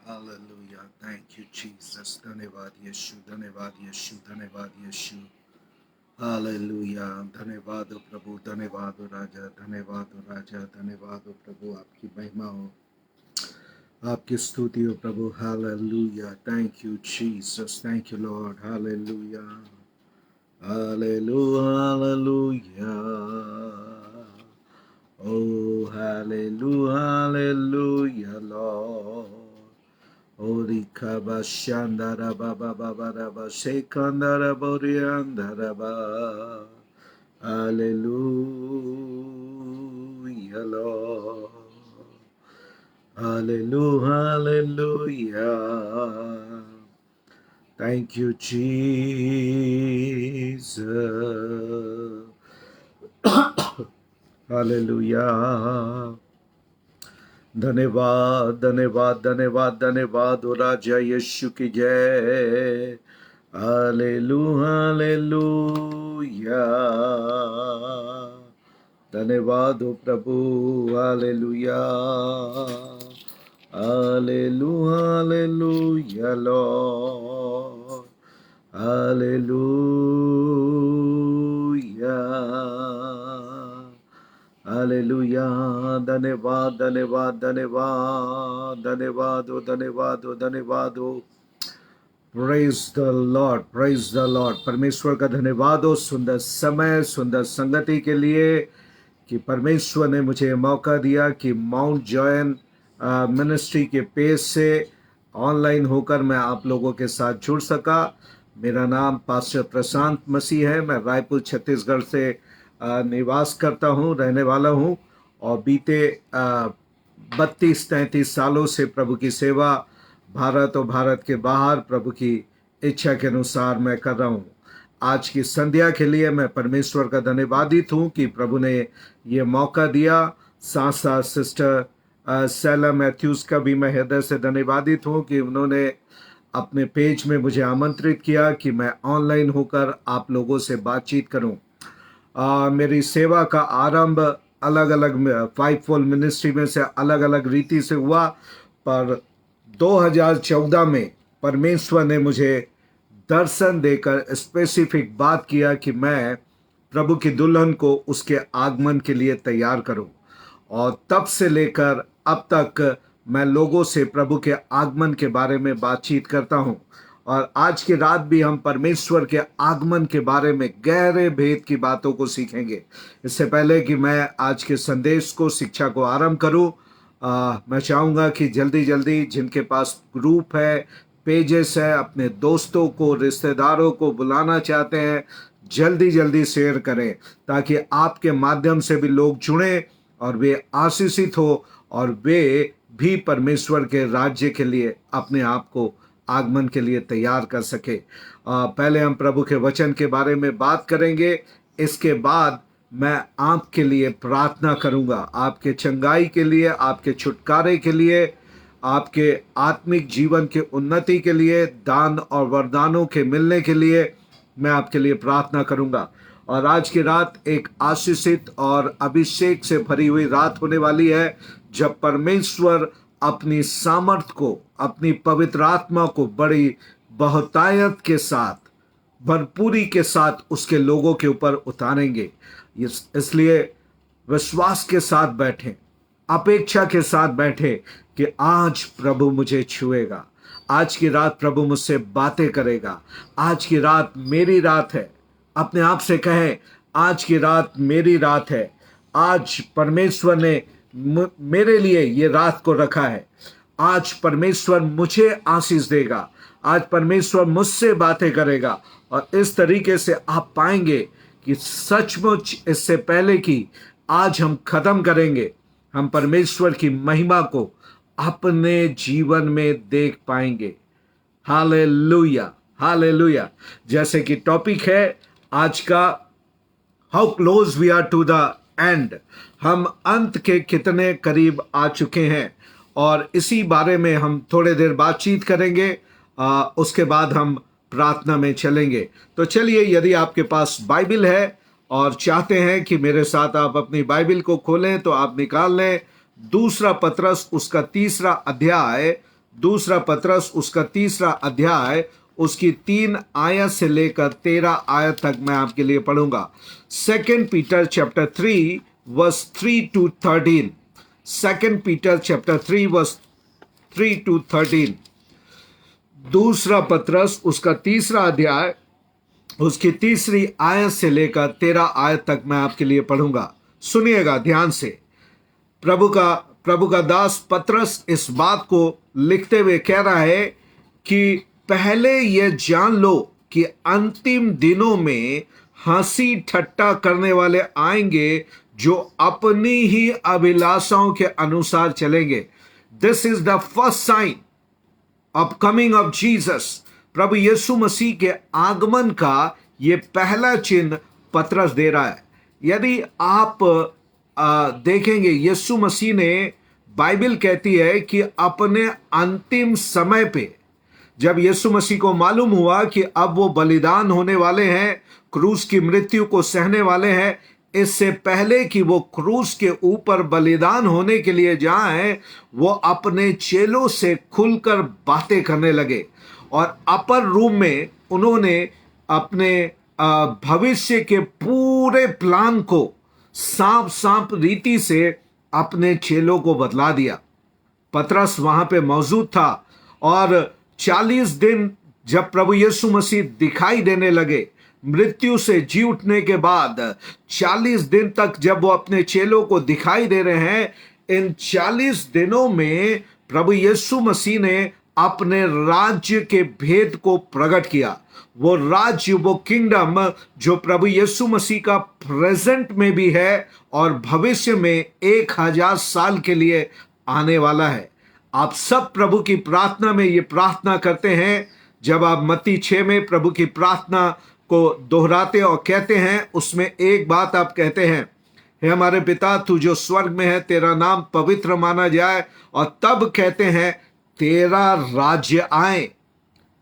Hallelujah. Thank you, Jesus. धन्यवाद यीशु, धन्यवाद यीशु, धन्यवाद यीशु। हालेलुया। धन्यवाद हो प्रभु, धन्यवाद हो राजा, धन्यवाद हो राजा, धन्यवाद हो प्रभु। आपकी महिमा हो, आपकी स्तुति हो प्रभु। Hallelujah. Thank you, Jesus. Thank you, Lord. Hallelujah. Hallelujah. Hallelujah. Oh, hallelujah, hallelujah, Lord. Ori kaba shandara baba baba raba shekandara boriandara ba. Hallelujah, Lord. Hallelujah, hallelujah. Thank you, Jesus. Hallelujah. धन्यवाद धन्यवाद धन्यवाद धन्यवाद हो राजा यीशु की जय। हालेलुया हालेलुया। धन्यवाद हो प्रभु। हालेलुया हालेलुया हालेलुया लॉर्ड। हालेलुया हालेलुया। धन्यवाद धन्यवाद धन्यवाद धन्यवाद हो धन्यवाद हो धन्यवाद हो। Praise the lord, praise the lord. परमेश्वर का धन्यवाद हो सुंदर समय, सुंदर संगति के लिए कि परमेश्वर ने मुझे मौका दिया कि माउंट जॉयन मिनिस्ट्री के पेज से ऑनलाइन होकर मैं आप लोगों के साथ जुड़ सका। मेरा नाम पास्टर प्रशांत मसीह है। मैं रायपुर छत्तीसगढ़ से निवास करता हूँ, रहने वाला हूँ और बीते 32-33 सालों से प्रभु की सेवा भारत और भारत के बाहर प्रभु की इच्छा के अनुसार मैं कर रहा हूँ। आज की संध्या के लिए मैं परमेश्वर का धन्यवादित हूँ कि प्रभु ने ये मौका दिया। साथ साथ सिस्टर सेला मैथ्यूज का भी मैं हृदय से धन्यवादित हूँ कि उन्होंने अपने पेज में मुझे आमंत्रित किया कि मैं ऑनलाइन होकर आप लोगों से बातचीत करूं। मेरी सेवा का आरंभ अलग अलग 5-fold मिनिस्ट्री में से अलग अलग रीति से हुआ, पर 2014 में परमेश्वर ने मुझे दर्शन देकर स्पेसिफिक बात किया कि मैं प्रभु की दुल्हन को उसके आगमन के लिए तैयार करूं। और तब से लेकर अब तक मैं लोगों से प्रभु के आगमन के बारे में बातचीत करता हूं। और आज की रात भी हम परमेश्वर के आगमन के बारे में गहरे भेद की बातों को सीखेंगे। इससे पहले कि मैं आज के संदेश को, शिक्षा को आरंभ करूं, मैं चाहूँगा कि जल्दी जल्दी जिनके पास ग्रुप है, पेजेस है, अपने दोस्तों को, रिश्तेदारों को बुलाना चाहते हैं, जल्दी जल्दी शेयर करें ताकि आपके माध्यम से भी लोग जुड़ें और वे आशीषित हो और वे भी परमेश्वर के राज्य के लिए अपने आप को आगमन के लिए तैयार कर सके। पहले हम प्रभु के वचन के बारे में बात करेंगे। इसके बाद मैं आपके लिए प्रार्थना करूंगा, आपके चंगाई के लिए, आपके छुटकारे के लिए, आपके आत्मिक जीवन के उन्नति के लिए, दान और वरदानों के मिलने के लिए मैं आपके लिए प्रार्थना करूंगा। और आज की रात एक आशीषित और अभिषेक से भरी हुई रात होने वाली है, जब परमेश्वर अपनी सामर्थ को, अपनी पवित्र आत्मा को बड़ी बहुतायत के साथ, भरपूरी के साथ उसके लोगों के ऊपर उतारेंगे। इसलिए विश्वास के साथ बैठें, अपेक्षा के साथ बैठे कि आज प्रभु मुझे छुएगा, आज की रात प्रभु मुझसे बातें करेगा, आज की रात मेरी रात है। अपने आप से कहें, आज की रात मेरी रात है। आज परमेश्वर ने मेरे लिए ये रात को रखा है। आज परमेश्वर मुझे आशीष देगा, आज परमेश्वर मुझसे बातें करेगा। और इस तरीके से आप पाएंगे कि सचमुच इससे पहले कि आज हम खत्म करेंगे, हम परमेश्वर की महिमा को अपने जीवन में देख पाएंगे। Hallelujah hallelujah. जैसे कि टॉपिक है आज का, how close we are to the end, हम अंत के कितने करीब आ चुके हैं। और इसी बारे में हम थोड़े देर बातचीत करेंगे, उसके बाद हम प्रार्थना में चलेंगे। तो चलिए, यदि आपके पास बाइबल है और चाहते हैं कि मेरे साथ आप अपनी बाइबल को खोलें तो आप निकाल लें। दूसरा पतरस उसका 3रा अध्याय दूसरा पत्रस उसका 3 अध्याय उसकी 3 आयत से लेकर 13 आयत तक मैं आपके लिए पढ़ूंगा। 2 Peter chapter 3 verse 3 to 13। 2 Peter chapter 3 verse 3 to 13। दूसरा पत्रस उसका 3 अध्याय उसकी 3 आयत से लेकर 13 आयत तक मैं आपके लिए पढ़ूंगा। सुनिएगा ध्यान से। प्रभु का दास पत्रस इस बात को लिखते हुए कह रहा है कि पहले यह जान लो कि अंतिम दिनों में हंसी ठट्टा करने वाले आएंगे जो अपनी ही अभिलाषाओं के अनुसार चलेंगे। This is the first sign of coming of Jesus. प्रभु यीशु मसीह के आगमन का यह पहला चिन्ह पत्रस दे रहा है। यदि आप देखेंगे, यीशु मसीह ने, बाइबल कहती है कि अपने अंतिम समय पे जब यीशु मसीह को मालूम हुआ कि अब वो बलिदान होने वाले हैं, क्रूस की मृत्यु को सहने वाले हैं, इससे पहले कि वो क्रूस के ऊपर बलिदान होने के लिए जाएं, वो अपने चेलों से खुलकर बातें करने लगे और अपर रूम में उन्होंने अपने भविष्य के पूरे प्लान को सांप रीति से अपने चेलों को बतला दिया। पतरस वहां पे मौजूद था और 40 दिन जब प्रभु यीशु मसीह दिखाई देने लगे, मृत्यु से जी उठने के बाद 40 दिन तक जब वो अपने चेलों को दिखाई दे रहे हैं, इन 40 दिनों में प्रभु यीशु मसीह ने अपने राज्य के भेद को प्रकट किया। वो राज्य, वो किंगडम जो प्रभु यीशु मसीह का प्रेजेंट में भी है और भविष्य में 1000 साल के लिए आने वाला है। आप सब प्रभु की प्रार्थना में ये प्रार्थना करते हैं। जब आप मत्ती 6 में प्रभु की प्रार्थना को दोहराते और कहते हैं, उसमें एक बात आप कहते हैं, हे हमारे पिता तू जो स्वर्ग में है, तेरा नाम पवित्र माना जाए। और तब कहते हैं, तेरा राज्य आए,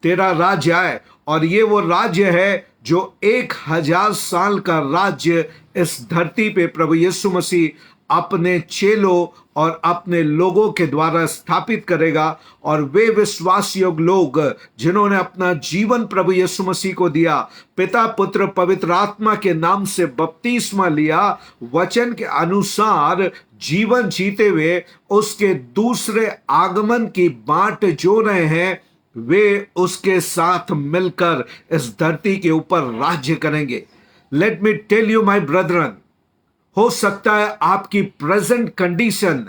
तेरा राज्य आए। और ये वो राज्य है जो 1000 साल का राज्य इस धरती पे प्रभु यीशु मसीह अपने चेलों और अपने लोगों के द्वारा स्थापित करेगा। और वे विश्वास योग्य लोग जिन्होंने अपना जीवन प्रभु यीशु मसीह को दिया, पिता पुत्र पवित्र आत्मा के नाम से बपतिस्मा लिया, वचन के अनुसार जीवन जीते हुए उसके दूसरे आगमन की बाट जो रहे हैं, वे उसके साथ मिलकर इस धरती के ऊपर राज्य करेंगे। Let me tell you my brethren, हो सकता है आपकी प्रेजेंट कंडीशन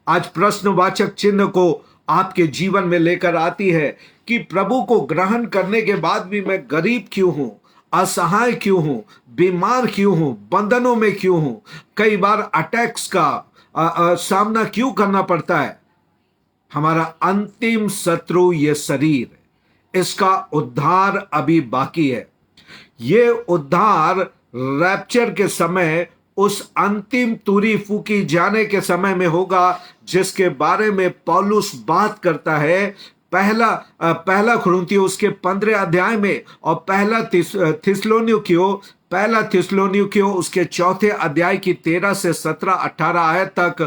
आज प्रश्नवाचक चिन्ह को आपके जीवन में लेकर आती है कि प्रभु को ग्रहण करने के बाद भी मैं गरीब क्यों हूं, असहाय क्यों हूं, बीमार क्यों हूं, बंधनों में क्यों हूं, कई बार अटैक्स का सामना क्यों करना पड़ता है। हमारा अंतिम शत्रु ये शरीर, इसका उद्धार अभी बाकी है। ये उद्धार रैप्चर के समय, उस अंतिम तुरी फूकी जाने के समय में होगा, जिसके बारे में पौलुस बात करता है पहला कुरिन्थियों उसके 15 अध्याय में और पहला थिस्सलुनीकियों उसके 4 अध्याय की 13 से 17 18 आयत तक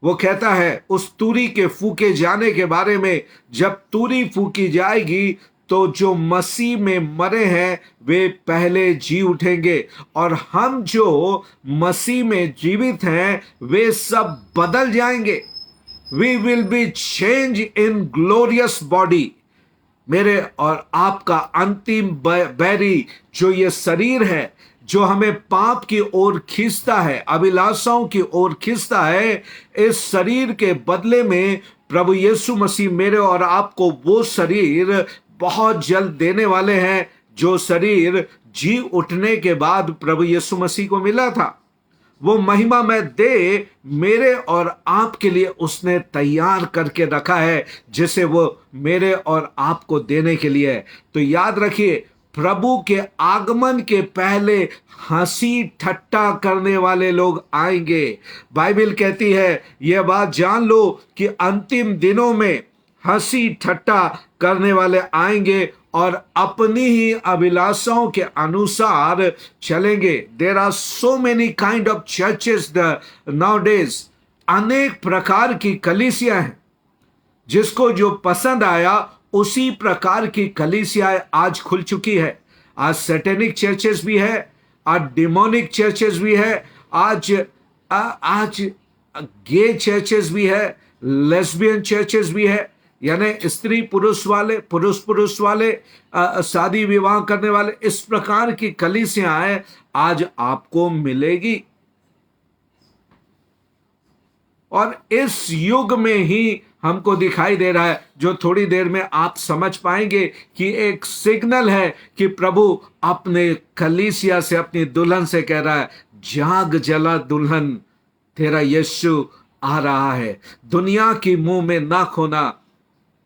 वो कहता है उस तुरी के फूके जाने के बारे में। जब तुरी फूकी जाएगी तो जो मसीह में मरे हैं वे पहले जी उठेंगे, और हम जो मसीह में जीवित हैं वे सब बदल जाएंगे। We will be change in glorious body. मेरे और आपका अंतिम बैरी जो ये शरीर है, जो हमें पाप की ओर खींचता है, अभिलाषाओं की ओर खींचता है, इस शरीर के बदले में प्रभु यीशु मसीह मेरे और आपको वो शरीर बहुत जल्द देने वाले हैं, जो शरीर जी उठने के बाद प्रभु यीशु मसीह को मिला था। वो महिमा में दे मेरे और आपके लिए उसने तैयार करके रखा है, जिसे वो मेरे और आपको देने के लिए है। तो याद रखिए, प्रभु के आगमन के पहले हंसी ठट्टा करने वाले लोग आएंगे। बाइबल कहती है, यह बात जान लो कि अंतिम दिनों में हंसी ठट्टा करने वाले आएंगे और अपनी ही अभिलाषाओं के अनुसार चलेंगे। There are so many kind of churches nowadays. अनेक प्रकार की कलीसियां हैं। जिसको जो पसंद आया उसी प्रकार की कलीसियां आज खुल चुकी है। आज सैटेनिक चर्चेस भी है, आज डिमोनिक चर्चेस भी है, आज आज गे चर्चेस भी है, लेस्बियन चर्चेस भी है, यानी स्त्री पुरुष वाले, पुरुष पुरुष वाले, शादी विवाह करने वाले, इस प्रकार की कलीसियां आज आपको मिलेगी। और इस युग में ही हमको दिखाई दे रहा है, जो थोड़ी देर में आप समझ पाएंगे कि एक सिग्नल है कि प्रभु अपने कलीसिया से, अपनी दुल्हन से कह रहा है, जाग जला दुल्हन, तेरा यीशु आ रहा है। दुनिया की मुंह में ना खोना,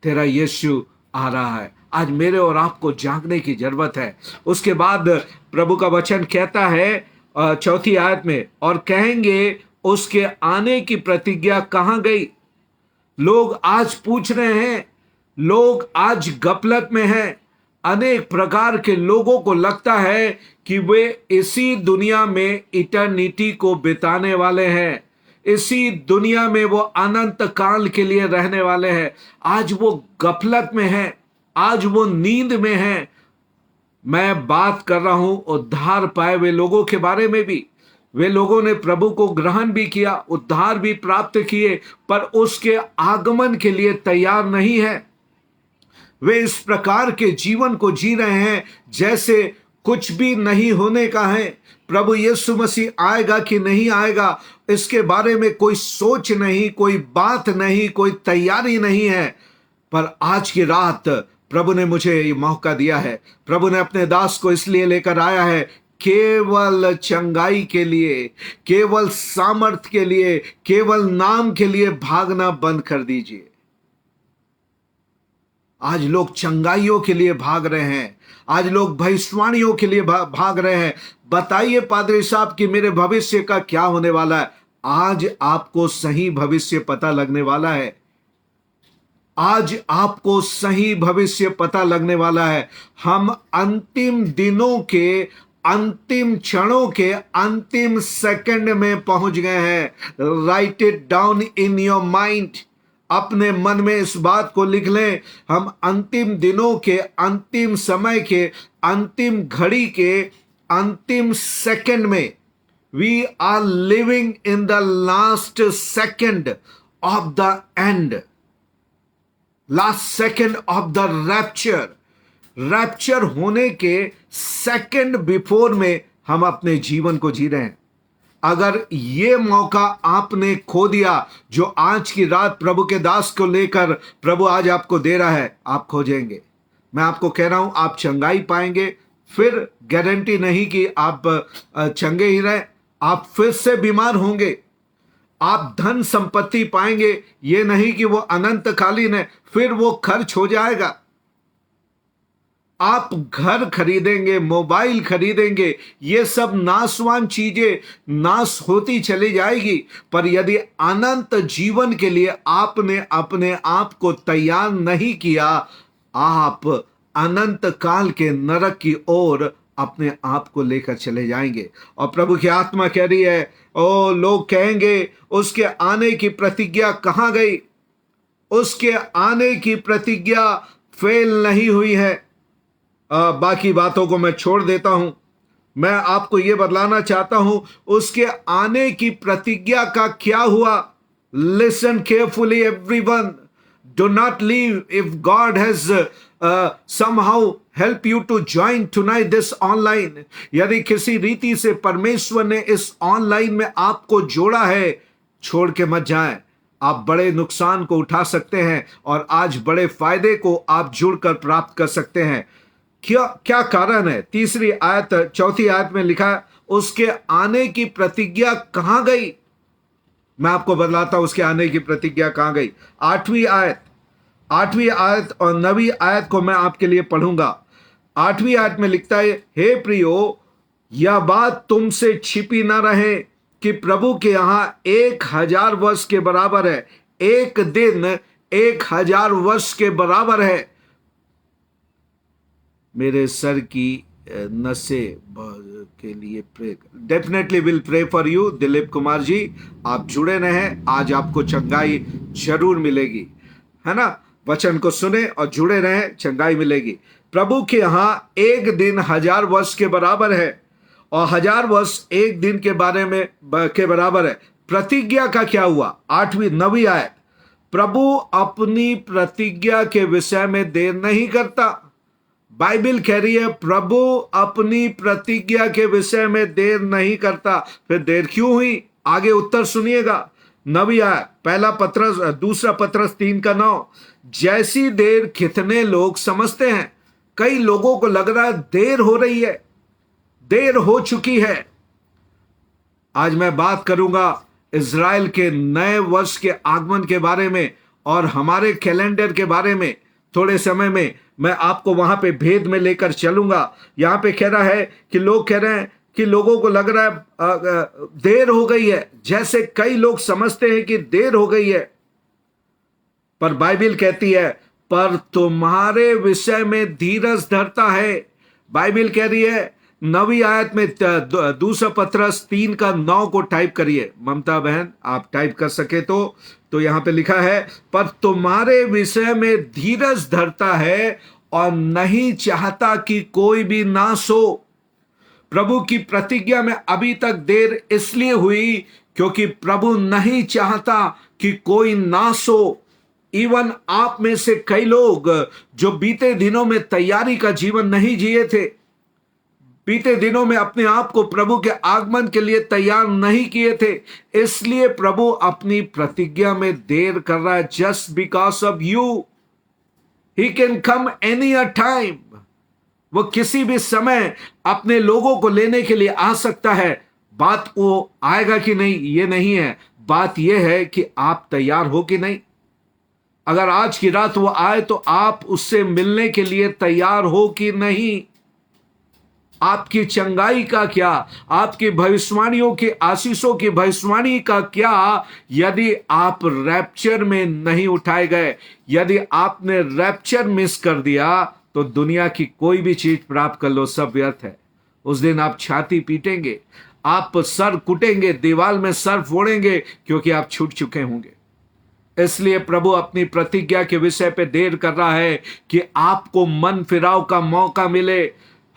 तेरा यीशु आ रहा है। आज मेरे और आपको जागने की जरूरत है। उसके बाद प्रभु का वचन कहता है 4 आयत में, और कहेंगे उसके आने की प्रतिज्ञा कहां गई। लोग आज पूछ रहे हैं, लोग आज गफलत में हैं। अनेक प्रकार के लोगों को लगता है कि वे इसी दुनिया में इटर्निटी को बिताने वाले हैं, इसी दुनिया में वो अनंत काल के लिए रहने वाले हैं। आज वो गफलत में हैं, आज वो नींद में हैं। मैं बात कर रहा हूं उद्धार पाए हुए लोगों के बारे में भी। वे लोगों ने प्रभु को ग्रहण भी किया, उद्धार भी प्राप्त किए, पर उसके आगमन के लिए तैयार नहीं है। वे इस प्रकार के जीवन को जी रहे हैं जैसे कुछ भी नहीं होने का है। प्रभु यीशु मसीह आएगा कि नहीं आएगा, इसके बारे में कोई सोच नहीं, कोई बात नहीं, कोई तैयारी नहीं है। पर आज की रात प्रभु ने मुझे ये मौका दिया है। प्रभु ने अपने दास को इसलिए लेकर आया है, केवल चंगाई के लिए, केवल सामर्थ के लिए, केवल नाम के लिए भागना बंद कर दीजिए। आज लोग चंगाइयों के लिए भाग रहे हैं, आज लोग भविष्यवाणियों के लिए भाग रहे हैं। बताइए पादरी साहब कि मेरे भविष्य का क्या होने वाला है। आज आपको सही भविष्य पता लगने वाला है। आज आपको सही भविष्य पता लगने वाला है। हम अंतिम दिनों के, अंतिम क्षणों के अंतिम सेकंड में पहुंच गए हैं। Right it down in your mind. अपने मन में इस बात को लिख लें, हम अंतिम दिनों के, अंतिम समय के, अंतिम घड़ी के अंतिम सेकंड में, we are living in the last second of the end, last second of the rapture. Rapture होने के सेकंड बिफोर में हम अपने जीवन को जी रहे हैं। अगर ये मौका आपने खो दिया, जो आज की रात प्रभु के दास को लेकर प्रभु आज आपको दे रहा है, आप खो जाएंगे। मैं आपको कह रहा हूं, आप चंगाई पाएंगे, फिर गारंटी नहीं कि आप चंगे ही रहे, आप फिर से बीमार होंगे। आप धन संपत्ति पाएंगे, ये नहीं कि वो अनंतकालीन है, फिर वो खर्च हो जाएगा। आप घर खरीदेंगे, मोबाइल खरीदेंगे, ये सब नाशवान चीजें नाश होती चली जाएगी। पर यदि अनंत जीवन के लिए आपने अपने आप को तैयार नहीं किया, आप अनंत काल के नरक की ओर अपने आप को लेकर चले जाएंगे। और प्रभु की आत्मा कह रही है, ओ लोग कहेंगे उसके आने की प्रतिज्ञा कहां गई। उसके आने की प्रतिज्ञा फेल नहीं हुई है। बाकी बातों को मैं छोड़ देता हूं। मैं आपको यह बतलाना चाहता हूं, उसके आने की प्रतिज्ञा का क्या हुआ। Listen carefully everyone, do not leave. If God has somehow help you to join tonight this online, यदि किसी रीति से परमेश्वर ने इस ऑनलाइन में आपको जोड़ा है, छोड़ के मत जाएं। आप बड़े नुकसान को उठा सकते हैं और आज बड़े फायदे को आप जुड़कर प्राप्त कर सकते हैं। क्या कारण है। 3 आयत 4 आयत में लिखा है, उसके आने की प्रतिज्ञा कहां गई। मैं आपको बतलाता हूं उसके आने की प्रतिज्ञा कहां गई। 8वीं आयत और 9वीं आयत को मैं आपके लिए पढ़ूंगा। 8वीं आयत में लिखता है, हे प्रियो, यह बात तुमसे छिपी ना रहे कि प्रभु के यहां 1000 वर्ष के बराबर है। एक दिन 1000 वर्ष के बराबर है। मेरे सर की नशे के लिए pray, definitely will pray for you Dilip Kumar ji. आप जुड़े रहें, आज आपको चंगाई जरूर मिलेगी, है ना। वचन को सुने और जुड़े रहें, चंगाई मिलेगी। प्रभु के यहाँ एक दिन 1000 वर्ष के बराबर है और 1000 वर्ष एक दिन के बारे में के बराबर है। प्रतिज्ञा का क्या हुआ? 9वीं आयत, प्रभु अपनी प्रतिज्ञा के विषय में देर नहीं करता। बाइबल कह रही है प्रभु अपनी प्रतिज्ञा के विषय में देर नहीं करता। फिर देर क्यों हुई? आगे उत्तर सुनिएगा। 9वीं आयत, पहला पत्रस, दूसरा पत्रस 3:9, जैसी देर कितने लोग समझते हैं। कई लोगों को लग रहा है देर हो रही है, देर हो चुकी है। आज मैं बात करूंगा इज़राइल के नए वर्ष के आगमन के बारे में और हमारे कैलेंडर के बारे में। थोड़े समय में मैं आपको वहां पे भेद में लेकर चलूंगा। यहां पे कह रहा है कि लोग कह रहे हैं कि लोगों को लग रहा है देर हो गई है, जैसे कई लोग समझते हैं कि देर हो गई है। पर बाइबल कहती है पर तुम्हारे विषय में धीरज धरता है। बाइबल कह रही है 9वीं आयत में, दूसरा पत्रस 3:9 को टाइप करिए ममता बहन, आप टाइप कर सके तो यहां पे लिखा है पर तुम्हारे विषय में धीरज धरता है और नहीं चाहता कि कोई भी नाश हो। प्रभु की प्रतिज्ञा में अभी तक देर इसलिए हुई क्योंकि प्रभु नहीं चाहता कि कोई नाश हो। इवन आप में से कई लोग जो बीते दिनों में तैयारी का जीवन नहीं जिए थे, बीते दिनों में अपने आप को प्रभु के आगमन के लिए तैयार नहीं किए थे, इसलिए प्रभु अपनी प्रतिज्ञा में देर कर रहा है। Just because of you he can come any a time. वो किसी भी समय अपने लोगों को लेने के लिए आ सकता है। बात वो आएगा कि नहीं ये नहीं है, बात यह है कि आप तैयार हो कि नहीं। अगर आज की रात वो आए तो आप उससे मिलने के लिए तैयार हो कि नहीं। आपकी चंगाई का क्या, आपकी भविष्यवाणियों की आशीषों की भविष्यवाणी का क्या यदि आप रैप्चर में नहीं उठाए गए। यदि आपने रैप्चर मिस कर दिया तो दुनिया की कोई भी चीज प्राप्त कर लो, सब व्यर्थ है। उस दिन आप छाती पीटेंगे, आप सर कुटेंगे, दीवार में सर फोड़ेंगे, क्योंकि आप छूट चुके होंगे। इसलिए प्रभु अपनी प्रतिज्ञा के विषय पे देर कर रहा है कि आपको मन फिराव का मौका मिले।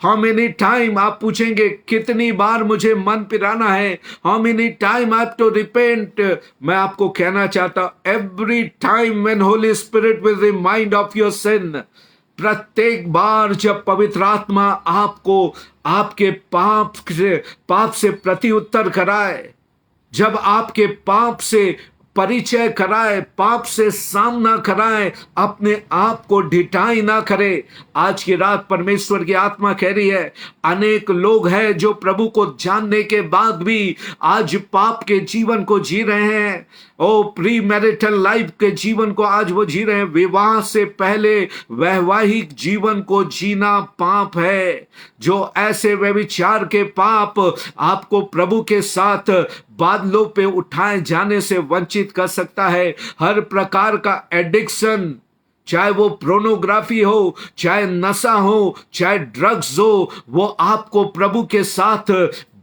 हाउ मेनी टाइम, आप पूछेंगे कितनी बार मुझे मन फिराना है, how many time I have to repent. मैं आपको कहना चाहता every time when Holy Spirit will remind of your sin. प्रत्येक बार जब पवित्र आत्मा आपको आपके पाप से प्रत्युत्तर कराए, जब आपके पाप से परिचय कराए, पाप से सामना कराए, अपने आप को ढिठाई ना करे। आज की रात परमेश्वर की आत्मा कह रही है अनेक लोग हैं जो प्रभु को जानने के बाद भी आज पाप के जीवन को जी रहे हैं। ओ प्री मैरिटल लाइफ के जीवन को आज वो जी रहे हैं। विवाह से पहले वैवाहिक जीवन को जीना पाप है। जो ऐसे व्यभिचार के पाप आपको प्रभु के साथ बादलों पे उठाए जाने से वंचित कर सकता है। हर प्रकार का एडिक्शन, चाहे वो प्रोनोग्राफी हो, चाहे नशा हो, चाहे ड्रग्स हो, वो आपको प्रभु के साथ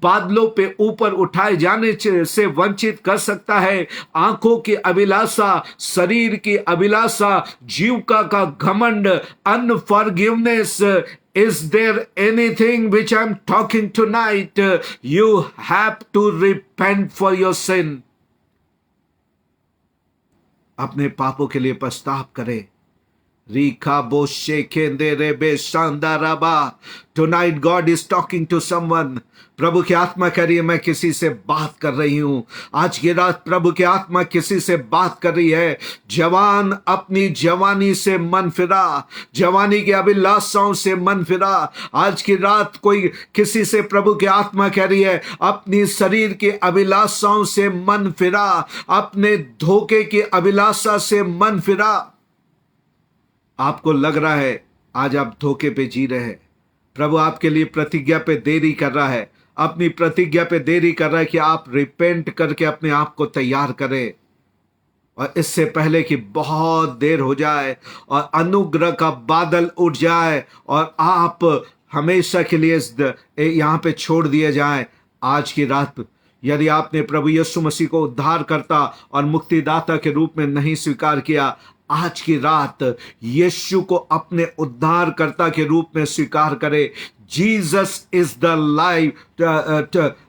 बादलों पे ऊपर उठाए जाने से वंचित कर सकता है। आंखों की अभिलाषा, शरीर की अभिलाषा, जीविका का घमंड, अनफॉरगिवनेस। Is there anything which I'm talking tonight? You have to repent for your sin. अपने पापों के लिए पछतावा करें। Rika bo shekende rebe shandaraba. Tonight God is talking to someone. प्रभु की आत्मा कह रही है मैं किसी से बात कर रही हूं। आज की रात प्रभु की आत्मा किसी से बात कर रही है। जवान, अपनी जवानी से मन फिरा, जवानी की अभिलाषाओं से मन फिरा। आज की रात कोई किसी से प्रभु की आत्मा कह रही है अपनी शरीर की अभिलाषाओं से मन फिरा, अपने धोखे की अभिलाषा से मन फिरा। आपको लग रहा है आज आप धोखे पे जी रहे हैं। प्रभु आपके लिए प्रतिज्ञा पे देरी कर रहा है, अपनी प्रतिज्ञा पे देरी कर रहा है कि आप रिपेंट करके अपने आप को तैयार करें, और इससे पहले कि बहुत देर हो जाए और अनुग्रह का बादल उठ जाए और आप हमेशा के लिए यहाँ पे छोड़ दिए जाएं। आज की रात यदि आपने प्रभु यीशु मसीह को उद्धारकर्ता और मुक्तिदाता के रूप में नहीं स्वीकार किया, आज की रात यीशु को अपने उद्धारकर्ता के रूप में स्वीकार करें। Jesus is the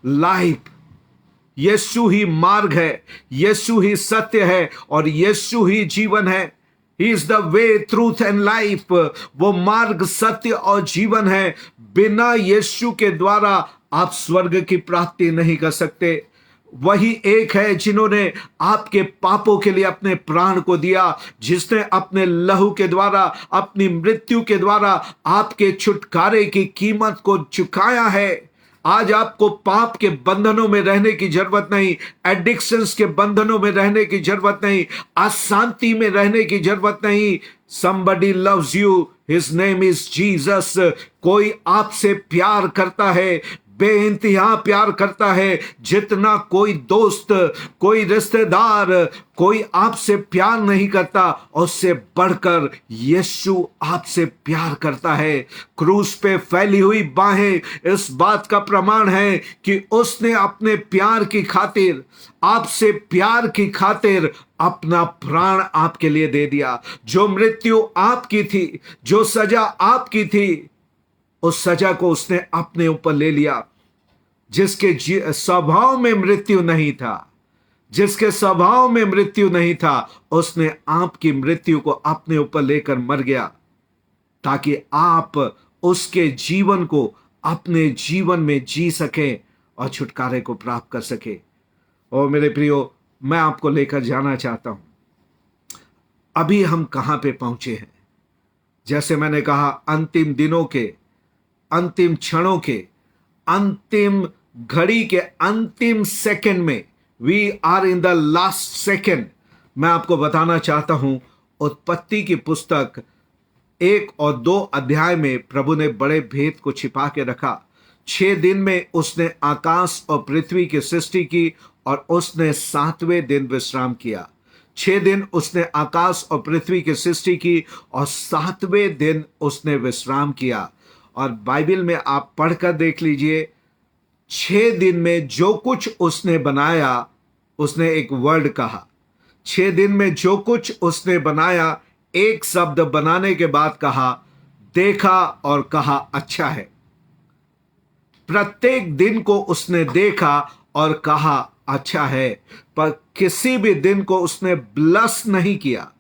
life. Yeshu ही मार्ग है, यीशु ही सत्य है और यीशु ही जीवन है। He is the way, truth and life। वो मार्ग, सत्य और जीवन है। बिना यीशु के द्वारा आप स्वर्ग की प्राप्ति नहीं कर सकते। वही एक है जिन्होंने आपके पापों के लिए अपने प्राण को दिया, जिसने अपने लहू के द्वारा, अपनी मृत्यु के द्वारा आपके छुटकारे की कीमत को चुकाया है। आज आपको पाप के बंधनों में रहने की जरूरत नहीं, एडिक्शंस के बंधनों में रहने की जरूरत नहीं, अशांति में रहने की जरूरत नहीं। Somebody loves you, his name is Jesus। कोई आपसे प्यार करता है, बेइंतहा प्यार करता है। जितना कोई दोस्त, कोई रिश्तेदार, कोई आपसे प्यार नहीं करता, उससे बढ़कर यीशु आपसे प्यार करता है। क्रूस पे फैली हुई बाहें इस बात का प्रमाण है कि उसने अपने प्यार की खातिर, आपसे प्यार की खातिर अपना प्राण आपके लिए दे दिया। जो मृत्यु आपकी थी, जो सजा आपकी थी, उस सजा को उसने अपने ऊपर ले लिया। जिसके स्वभाव में मृत्यु नहीं था, जिसके स्वभाव में मृत्यु नहीं था, उसने आपकी मृत्यु को अपने ऊपर लेकर मर गया, ताकि आप उसके जीवन को अपने जीवन में जी सके और छुटकारे को प्राप्त कर सके। और मेरे प्रियो, मैं आपको लेकर जाना चाहता हूं। अभी हम कहां पे पहुंचे हैं? जैसे मैंने कहा, अंतिम दिनों के, अंतिम क्षणों के, अंतिम घड़ी के अंतिम सेकंड में, we are in the last second. मैं आपको बताना चाहता हूं, उत्पत्ति की पुस्तक 1 और 2 अध्याय में प्रभु ने बड़े भेद को छिपा के रखा। 6 दिन में उसने आकाश और पृथ्वी की सृष्टि की और उसने 7वें दिन विश्राम किया। 6 दिन उसने आकाश और पृथ्वी की सृष्टि की और 7वें दिन उसने विश्राम किया। और बाइबल में आप पढ़कर देख लीजिए, 6 दिन में जो कुछ उसने बनाया, उसने एक वर्ड कहा। 6 दिन में जो कुछ उसने बनाया, एक शब्द बनाने के बाद कहा, देखा और कहा अच्छा है। प्रत्येक दिन को उसने देखा और कहा अच्छा है, पर किसी भी दिन को उसने ब्लस नहीं किया,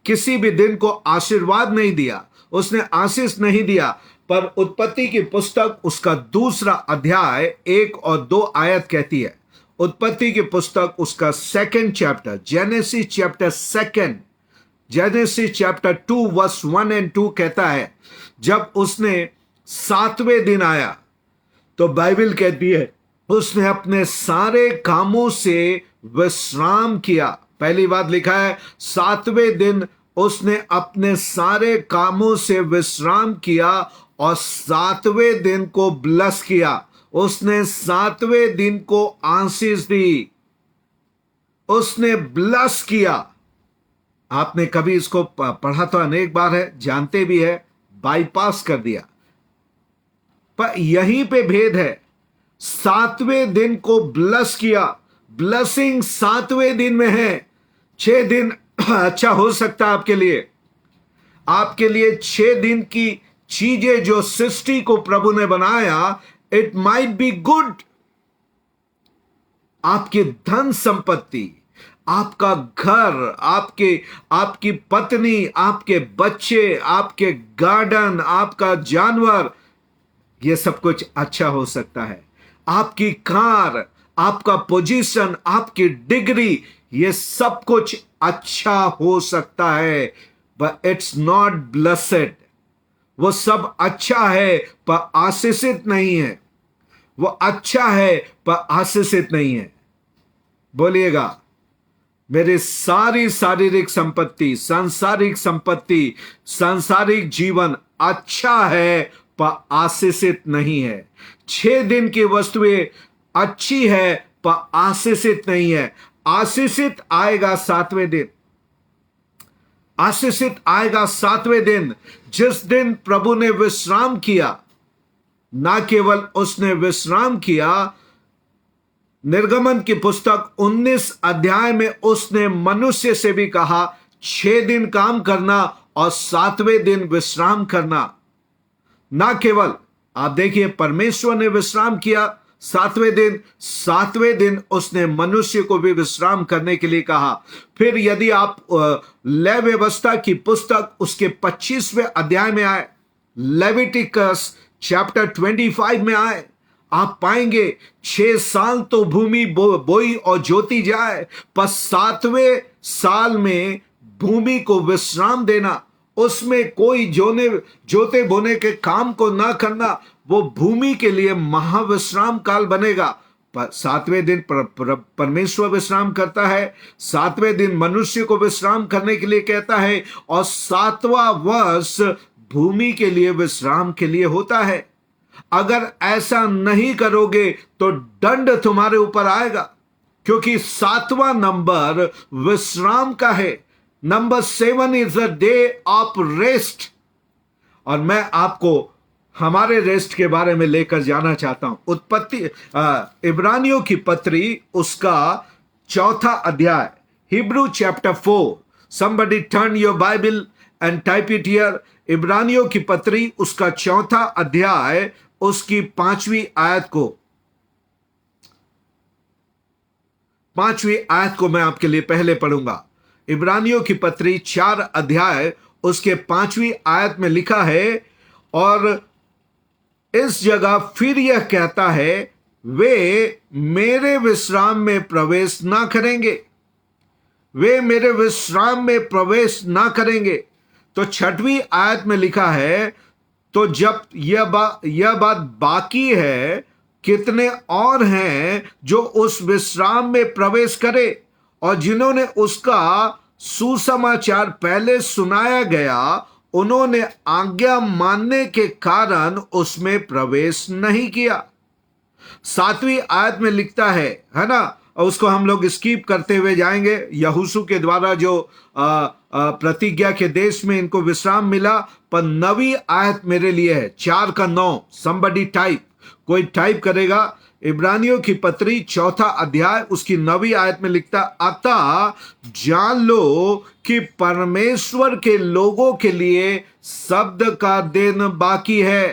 किसी भी दिन को आशीर्वाद नहीं दिया, उसने आशीष नहीं दिया। पर उत्पत्ति की पुस्तक उसका 2 अध्याय 1 और 2 आयत कहती है, उत्पत्ति की पुस्तक उसका 2nd chapter, Genesis chapter 2, Genesis chapter 2 verse 1 और 2 कहता है, जब उसने 7वें दिन आया तो बाइबल कहती है उसने अपने सारे कामों से विश्राम किया। पहली बात लिखा है, 7वें दिन उसने अपने सारे कामों से विश्राम किया और 7वें दिन को ब्लस किया। उसने 7वें दिन को आशीष दी, उसने ब्लस किया। आपने कभी इसको पढ़ा तो अनेक बार है, जानते भी है, बाईपास कर दिया, पर यहीं पे भेद है। 7वें दिन को ब्लस किया। ब्लसिंग 7वें दिन में है। 6 दिन अच्छा हो सकता है आपके लिए, आपके लिए 6 दिन की चीजें जो सृष्टि को प्रभु ने बनाया, इट माइट बी गुड। आपकी धन संपत्ति, आपका घर, आपकी पत्नी, आपके बच्चे, आपके गार्डन, आपका जानवर, ये सब कुछ अच्छा हो सकता है। आपकी कार, आपका पोजीशन, आपकी डिग्री, ये सब कुछ अच्छा हो सकता है, बट इट्स नॉट ब्लेसेड। वो सब अच्छा है पर आशीषित नहीं है। वो अच्छा है पर आशीषित नहीं है। बोलिएगा, मेरी सारी शारीरिक संपत्ति, सांसारिक संपत्ति, सांसारिक जीवन अच्छा है पर आशीषित नहीं है। 6 दिन की वस्तुएं अच्छी है पर आशीषित नहीं है। आशीषित आएगा 7वें दिन। आशीषित आएगा 7वें दिन, जिस दिन प्रभु ने विश्राम किया। ना केवल उसने विश्राम किया, निर्गमन की पुस्तक 19 अध्याय में उसने मनुष्य से भी कहा 6 दिन काम करना और 7वें दिन विश्राम करना। ना केवल, आप देखिए, परमेश्वर ने विश्राम किया 7वें दिन उसने मनुष्य को भी विश्राम करने के लिए कहा। फिर यदि आप लय व्यवस्था की पुस्तक उसके 25वें अध्याय में आए, लेविटिकस चैप्टर 25 में आए, आप पाएंगे 6 साल तो भूमि बोई और जोती जाए, पर 7वें साल में भूमि को विश्राम देना, उसमें कोई जोते बोने के काम को ना करना, वो भूमि के लिए महाविश्राम काल बनेगा। पर 7वें दिन परमेश्वर विश्राम करता है, 7वें दिन मनुष्य को विश्राम करने के लिए कहता है, और 7वां वर्ष भूमि के लिए विश्राम के लिए होता है। अगर ऐसा नहीं करोगे तो दंड तुम्हारे ऊपर आएगा, क्योंकि 7वां नंबर विश्राम का है। Number 7 is a day of rest. और मैं आपको हमारे रेस्ट के बारे में लेकर जाना चाहता हूं। इब्रानियों की पत्री उसका 4था अध्याय, Hebrew chapter 4। somebody turn your Bible and type it here। इब्रानियों की पत्री उसका 4था अध्याय उसकी 5वीं आयत को मैं आपके लिए पहले पढ़ूंगा। इब्रानियों की पत्री 4 अध्याय उसके 5वीं आयत में लिखा है, और इस जगह फिर यह कहता है, वे मेरे विश्राम में प्रवेश ना करेंगे, वे मेरे विश्राम में प्रवेश ना करेंगे। तो 6वीं आयत में लिखा है, तो जब यह बात बाकी है, कितने और हैं जो उस विश्राम में प्रवेश करे, और जिन्होंने उसका सुसमाचार पहले सुनाया गया, उन्होंने आज्ञा मानने के कारण उसमें प्रवेश नहीं किया। 7वीं आयत में लिखता है ना, और उसको हम लोग स्किप करते हुए जाएंगे। यहोशू के द्वारा जो प्रतिज्ञा के देश में इनको विश्राम मिला, पर 9वीं आयत मेरे लिए है, 4 का 9। somebody टाइप, कोई टाइप करेगा। इब्रानियों की पत्री 4था अध्याय उसकी 9वीं आयत में लिखता, अतः जान लो कि परमेश्वर के लोगों के लिए शब्द का दिन बाकी है।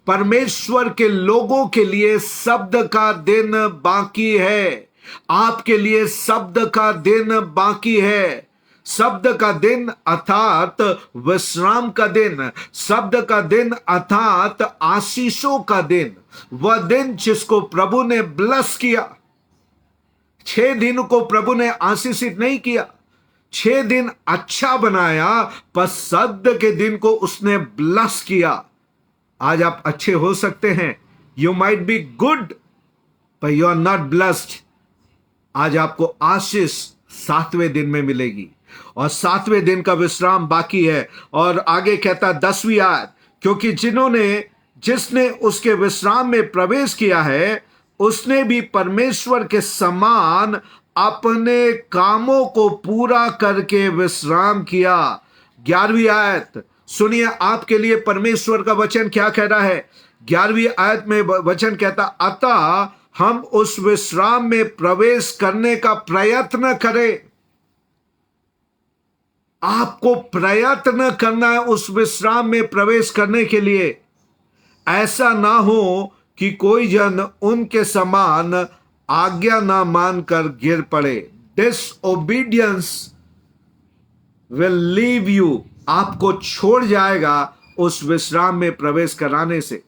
परमेश्वर के लोगों के लिए शब्द का दिन बाकी है। आपके लिए शब्द का दिन बाकी है। शब्द का दिन अर्थात विश्राम का दिन, शब्द का दिन अर्थात आशीषों का दिन, वह दिन जिसको प्रभु ने ब्लेस किया। 6 दिन को प्रभु ने आशीषित नहीं किया, 6 दिन अच्छा बनाया, पर शब्द के दिन को उसने ब्लेस किया। आज आप अच्छे हो सकते हैं, यू माइट बी गुड, पर यू आर नॉट ब्लेस्ड। आज आपको आशीष 7वें दिन में मिलेगी, और 7वें दिन का विश्राम बाकी है। और आगे कहता 10वीं आयत, क्योंकि जिसने उसके विश्राम में प्रवेश किया है, उसने भी परमेश्वर के समान अपने कामों को पूरा करके विश्राम किया। 11वीं आयत सुनिए, आपके लिए परमेश्वर का वचन क्या कह रहा है। 11वीं आयत में वचन कहता, अतः हम उस विश्राम में प्रवेश करने का प्रयत्न करें। आपको प्रयत्न करना है उस विश्राम में प्रवेश करने के लिए। ऐसा ना हो कि कोई जन उनके समान आज्ञा ना मानकर गिर पड़े। डिसओबीडियंस विल लीव यू, आपको छोड़ जाएगा उस विश्राम में प्रवेश कराने से।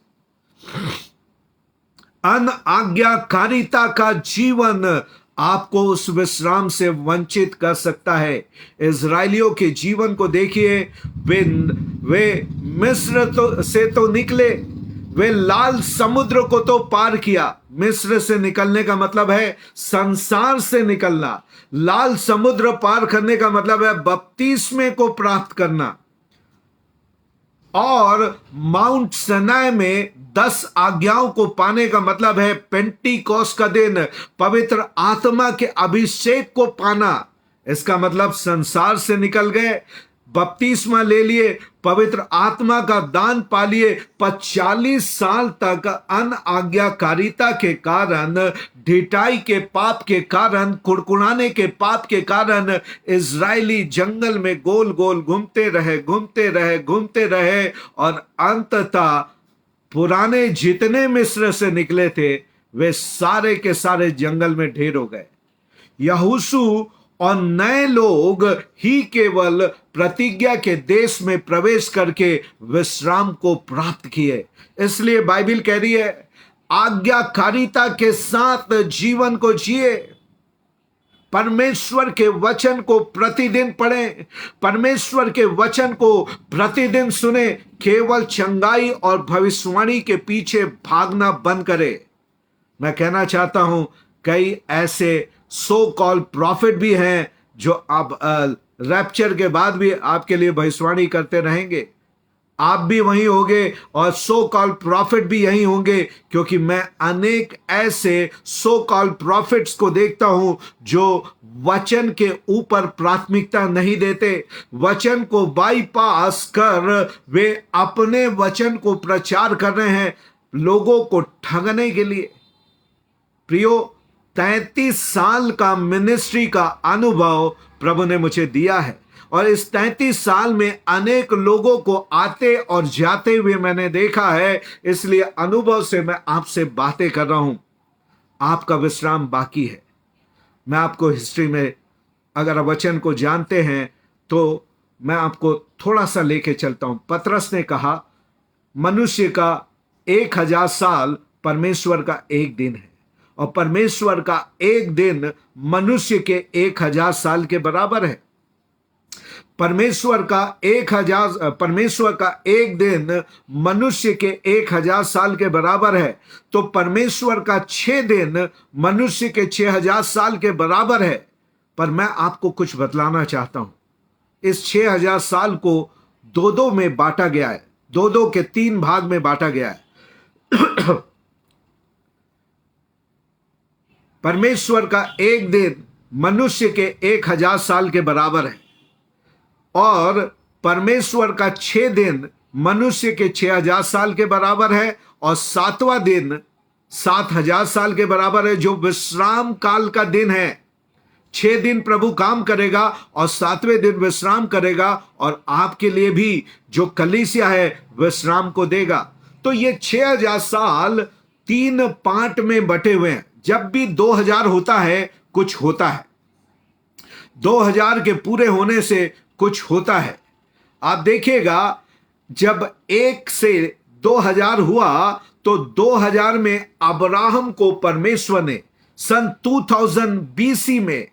अनाज्ञाकारिता का जीवन आपको उस विश्राम से वंचित कर सकता है। इजराइलियों के जीवन को देखिए, वे मिस्र से तो निकले, वे लाल समुद्र को तो पार किया। मिस्र से निकलने का मतलब है संसार से निकलना। लाल समुद्र पार करने का मतलब है बपतिस्मे को प्राप्त करना। और माउंट सिनाई में 10 आज्ञाओं को पाने का मतलब है पेंटिकॉस्ट का दिन, पवित्र आत्मा के अभिषेक को पाना। इसका मतलब संसार से निकल गए, बपतिस्मा ले लिए, पवित्र आत्मा का दान पा लिए, पर 40 साल तक अनाज्ञाकारिता के कारण, ढिठाई के पाप के कारण, कुड़कुड़ाने के पाप के कारण इजरायली जंगल में गोल गोल घूमते रहे और अंततः पुराने जितने मिस्र से निकले थे वे सारे के सारे जंगल में ढेर हो गए। यहोशू और नए लोग ही केवल प्रतिज्ञा के देश में प्रवेश करके विश्राम को प्राप्त किए। इसलिए बाइबल कह रही है आज्ञाकारिता के साथ जीवन को जिए, परमेश्वर के वचन को प्रतिदिन पढ़ें, परमेश्वर के वचन को प्रतिदिन सुने, केवल चंगाई और भविष्यवाणी के पीछे भागना बंद करें। मैं कहना चाहता हूं कई ऐसे सो कॉल प्रॉफिट भी हैं जो अब रैप्चर के बाद भी आपके लिए भविष्यवाणी करते रहेंगे। आप भी वहीं होंगे और सो कॉल प्रॉफिट भी यहीं होंगे, क्योंकि मैं अनेक ऐसे सो कॉल प्रॉफिट्स को देखता हूं जो वचन के ऊपर प्राथमिकता नहीं देते। वचन को बाईपास कर वे अपने वचन को प्रचार कर रहे हैं लोगों को ठगने के लिए। प्रियो, 33 साल का मिनिस्ट्री का अनुभव प्रभु ने मुझे दिया है और इस 33 साल में अनेक लोगों को आते और जाते हुए मैंने देखा है, इसलिए अनुभव से मैं आपसे बातें कर रहा हूं। आपका विश्राम बाकी है। मैं आपको हिस्ट्री में अगर वचन को जानते हैं तो मैं आपको थोड़ा सा लेके चलता हूं। पतरस ने कहा मनुष्य का 1000 साल परमेश्वर का एक दिन है और परमेश्वर का एक दिन मनुष्य के 1000 साल के बराबर है। परमेश्वर का एक दिन मनुष्य के 1000 साल के बराबर है, तो परमेश्वर का 6 दिन मनुष्य के 6000 साल के बराबर है। पर मैं आपको कुछ बतलाना चाहता हूं। इस 6000 साल को दो में बांटा गया है, दो के 3 भाग में बांटा गया है। परमेश्वर का एक दिन मनुष्य के 1000 साल के बराबर है और परमेश्वर का 6 दिन मनुष्य के 6000 साल के बराबर है और 7वां दिन 7000 साल के बराबर है, जो विश्राम काल का दिन है। 6 दिन प्रभु काम करेगा और 7वें दिन विश्राम करेगा और आपके लिए भी जो कलीसिया है विश्राम को देगा। तो ये 6000 साल 3 पार्ट में बटे हुए हैं। जब भी 2000 होता है कुछ होता है, 2000 के पूरे होने से कुछ होता है। आप देखिएगा जब 1 से 2000 हुआ तो 2000 में अब्राहम को परमेश्वर ने सन 2000 बीसी में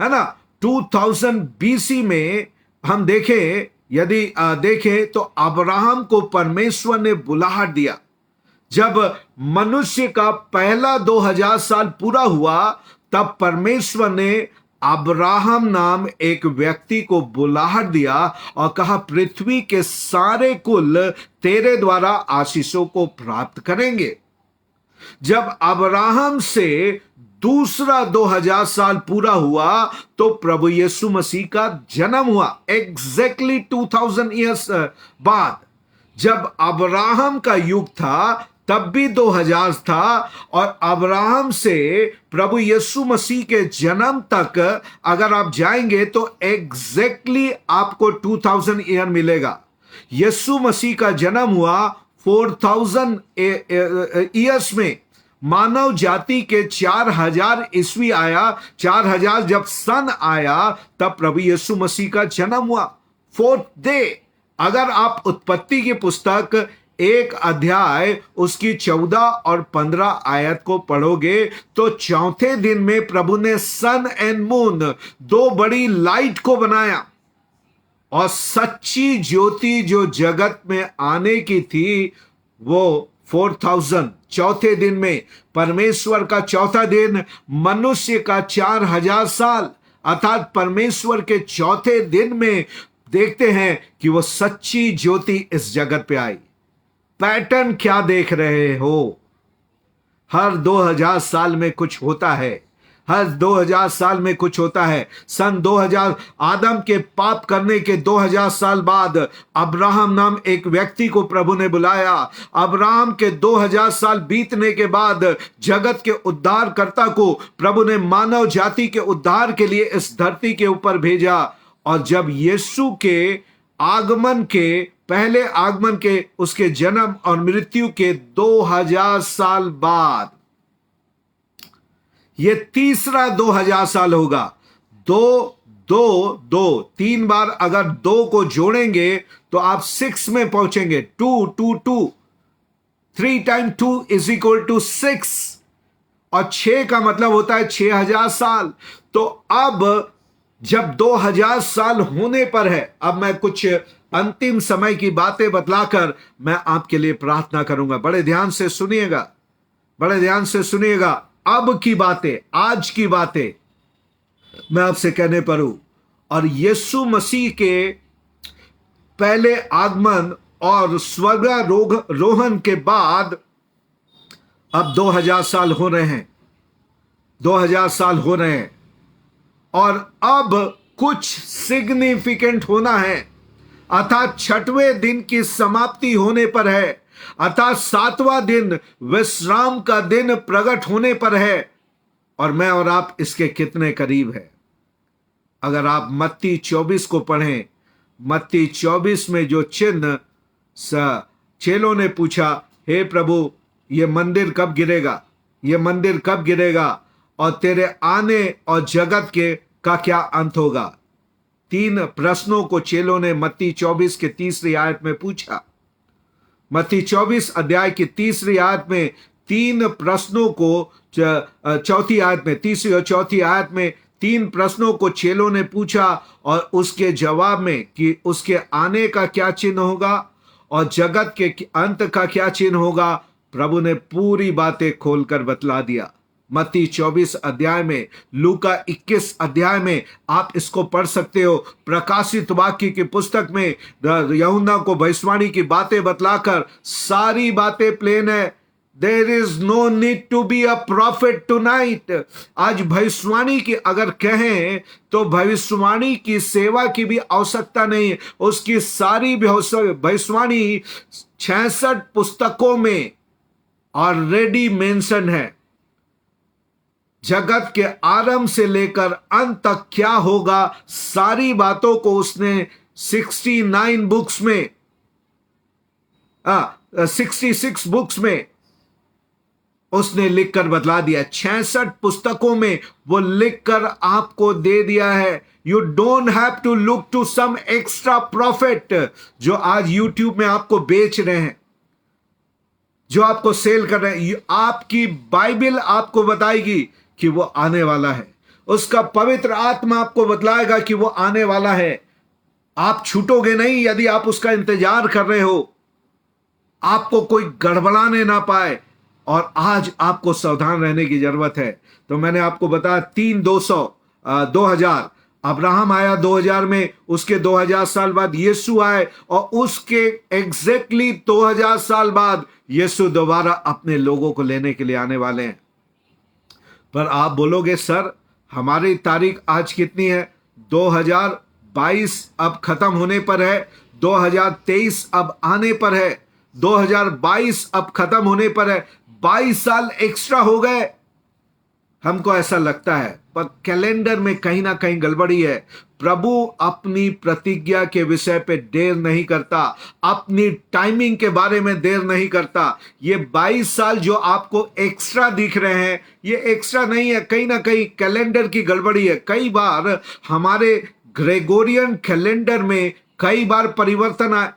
है ना, 2000 बीसी में हम देखें, यदि देखें तो अब्राहम को परमेश्वर ने बुलाहट दिया। जब मनुष्य का पहला 2000 साल पूरा हुआ तब परमेश्वर ने अब्राहम नाम एक व्यक्ति को बुलाहट दिया और कहा पृथ्वी के सारे कुल तेरे द्वारा आशीषों को प्राप्त करेंगे। जब अब्राहम से दूसरा 2000 साल पूरा हुआ तो प्रभु यीशु मसीह का जन्म हुआ। एग्जैक्टली 2000 ईयर्स बाद जब अब्राहम का युग था तब भी 2000 था और अब्राहम से प्रभु यीशु मसीह के जन्म तक अगर आप जाएंगे तो एग्जैक्टली आपको 2000 ईयर मिलेगा। यीशु मसीह का जन्म हुआ 4000 ईयर्स में। मानव जाति के 4000 ईस्वी आया, 4000 जब सन आया तब प्रभु यीशु मसीह का जन्म हुआ। 4th डे अगर आप उत्पत्ति की पुस्तक 1 अध्याय उसकी 14 और 15 आयत को पढ़ोगे तो 4थे दिन में प्रभु ने सन एंड मून 2 बड़ी लाइट को बनाया और सच्ची ज्योति जो जगत में आने की थी वो 4000 चौथे दिन में। परमेश्वर का चौथा दिन मनुष्य का 4000 साल, अर्थात परमेश्वर के चौथे दिन में देखते हैं कि वो सच्ची ज्योति इस जगत पे आई। पैटर्न क्या देख रहे हो? हर 2000 साल में कुछ होता है। हर 2000 साल में कुछ होता है। सन 2000 आदम के पाप करने के 2000 साल बाद अब्राहम नाम एक व्यक्ति को प्रभु ने बुलाया। अब्राहम के 2000 साल बीतने के बाद जगत के उद्धारकर्ता को प्रभु ने मानव जाति के उद्धार के लिए इस धरती के ऊपर भेजा। और जब यीशु के आगमन के पहले आगमन के उसके जन्म और मृत्यु के 2000 साल बाद ये तीसरा 2000 साल होगा। दो दो दो, 3 बार अगर 2 को जोड़ेंगे तो आप 6 में पहुंचेंगे। 2 2 2, 3 टाइम 2 इज इक्वल टू 6 और 6 का मतलब होता है 6000 साल। तो अब जब 2000 साल होने पर है, अब मैं कुछ अंतिम समय की बातें बतलाकर मैं आपके लिए प्रार्थना करूंगा। बड़े ध्यान से सुनिएगा, बड़े ध्यान से सुनिएगा। अब की बातें, आज की बातें मैं आपसे कहने पर हूं। और यीशु मसीह के पहले आगमन और स्वर्गारोहण के बाद अब 2000 साल हो रहे हैं, 2000 साल हो रहे हैं। और अब कुछ सिग्निफिकेंट होना है, अर्थात 6वें दिन की समाप्ति होने पर है, अर्थात 7वां दिन विश्राम का दिन प्रकट होने पर है। और मैं और आप इसके कितने करीब है। अगर आप मत्ती 24 को पढ़ें, मत्ती 24 में जो चिन्ह चेलों ने पूछा, हे प्रभु ये मंदिर कब गिरेगा, ये मंदिर कब गिरेगा और तेरे आने और जगत के का क्या अंत होगा। 3 प्रश्नों को चेलों ने मत्ती 24 के 3री आयत में पूछा। मत्ती 24 अध्याय की 3री आयत में 3 प्रश्नों को, 4थी आयत में, 3री और 4थी आयत में 3 प्रश्नों को चेलों ने पूछा और उसके जवाब में कि उसके आने का क्या चिन्ह होगा और जगत के अंत का क्या चिन्ह होगा, प्रभु ने पूरी बातें खोलकर बतला दिया। मत्ती 24 अध्याय में, लूका 21 अध्याय में आप इसको पढ़ सकते हो। प्रकाशित वाक्य की पुस्तक में यूहन्ना को भविष्यवाणी की बातें बतलाकर सारी बातें प्लेन है। There is no need to be a prophet tonight. आज भविष्यवाणी की अगर कहें तो भविष्यवाणी की सेवा की भी आवश्यकता नहीं है। उसकी सारी भविष्यवाणी 66 पुस्तकों में ऑलरेडी मेंशन है। जगत के आरंभ से लेकर अंत तक क्या होगा, सारी बातों को उसने 69 बुक्स में 66 बुक्स में उसने लिखकर बतला दिया। 66 पुस्तकों में वो लिखकर आपको दे दिया है। You don't have to look to some extra prophet जो आज यूट्यूब में आपको बेच रहे हैं, जो आपको सेल कर रहे हैं। आपकी बाइबल आपको बताएगी कि वो आने वाला है, उसका पवित्र आत्मा आपको बतलाएगा कि वो आने वाला है। आप छूटोगे नहीं यदि आप उसका इंतजार कर रहे हो, आपको कोई गड़बड़ाने ना पाए। और आज आपको सावधान रहने की जरूरत है। तो मैंने आपको बताया 2000 अब्राहम आया 2000 में, उसके 2000 साल बाद यीशु आए और उसके एग्जैक्टली 2000 साल बाद यीशु दोबारा अपने लोगों को लेने के लिए आने वाले हैं। पर आप बोलोगे सर हमारी तारीख आज कितनी है, 2022 अब खत्म होने पर है, 2023 अब आने पर है, 2022 अब खत्म होने पर है, 22 साल एक्स्ट्रा हो गए। हमको ऐसा लगता है, पर कैलेंडर में कहीं ना कहीं गड़बड़ी है। प्रभु अपनी प्रतिज्ञा के विषय पे देर नहीं करता, अपनी टाइमिंग के बारे में देर नहीं करता। ये 22 साल जो आपको एक्स्ट्रा दिख रहे हैं, ये एक्स्ट्रा नहीं है, कहीं ना कहीं कैलेंडर की गड़बड़ी है। कई बार हमारे ग्रेगोरियन कैलेंडर में कई बार परिवर्तन आए।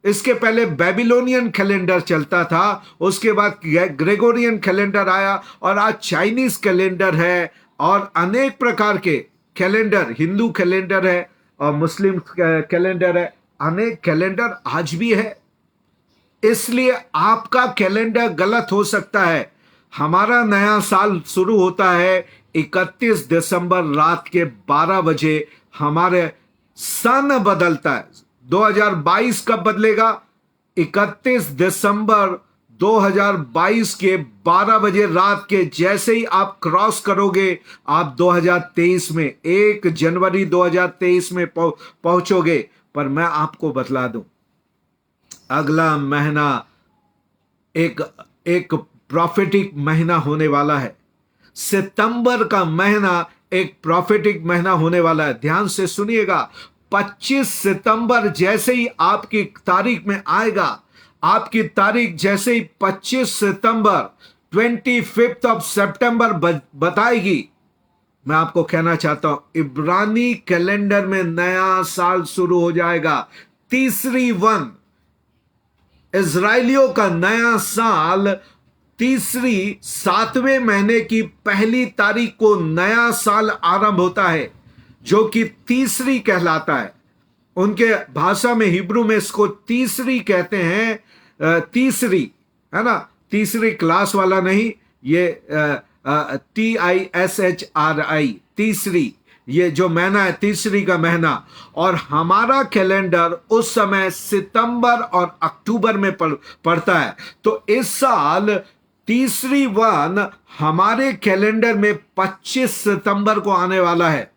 इसके पहले बेबीलोनियन कैलेंडर चलता था, उसके बाद ग्रेगोरियन कैलेंडर आया और आज चाइनीज कैलेंडर है और अनेक प्रकार के कैलेंडर, हिंदू कैलेंडर है और मुस्लिम कैलेंडर है, अनेक कैलेंडर आज भी है। इसलिए आपका कैलेंडर गलत हो सकता है। हमारा नया साल शुरू होता है 31 दिसंबर रात के 12 बजे, हमारे सन बदलता है। 2022 कब बदलेगा? 31 दिसंबर 2022 के 12 बजे रात के जैसे ही आप क्रॉस करोगे, आप 2023 में 1 जनवरी 2023 में पहुंचोगे। पर मैं आपको बतला दूं, अगला महीना एक एक प्रॉफिटिक महीना होने वाला है। सितंबर का महीना एक प्रॉफिटिक महीना होने वाला है। ध्यान से सुनिएगा, 25 सितंबर जैसे ही आपकी तारीख में आएगा, आपकी तारीख जैसे ही 25 सितंबर 25 ऑफ सितंबर बताएगी, मैं आपको कहना चाहता हूं, इब्रानी कैलेंडर में नया साल शुरू हो जाएगा। तीसरी वन, इजराइलियों का नया साल तीसरी 7वें महीने की पहली तारीख को नया साल आरंभ होता है, जो कि तीसरी कहलाता है। उनके भाषा में, हिब्रू में इसको तीसरी कहते हैं। तीसरी, है ना, तीसरी क्लास वाला नहीं, ये TISHRI, तीसरी, ये जो महीना है तीसरी का महीना। और हमारा कैलेंडर उस समय सितंबर और अक्टूबर में पड़ता है। तो इस साल तीसरी वन हमारे कैलेंडर में 25 सितंबर को आने वाला है।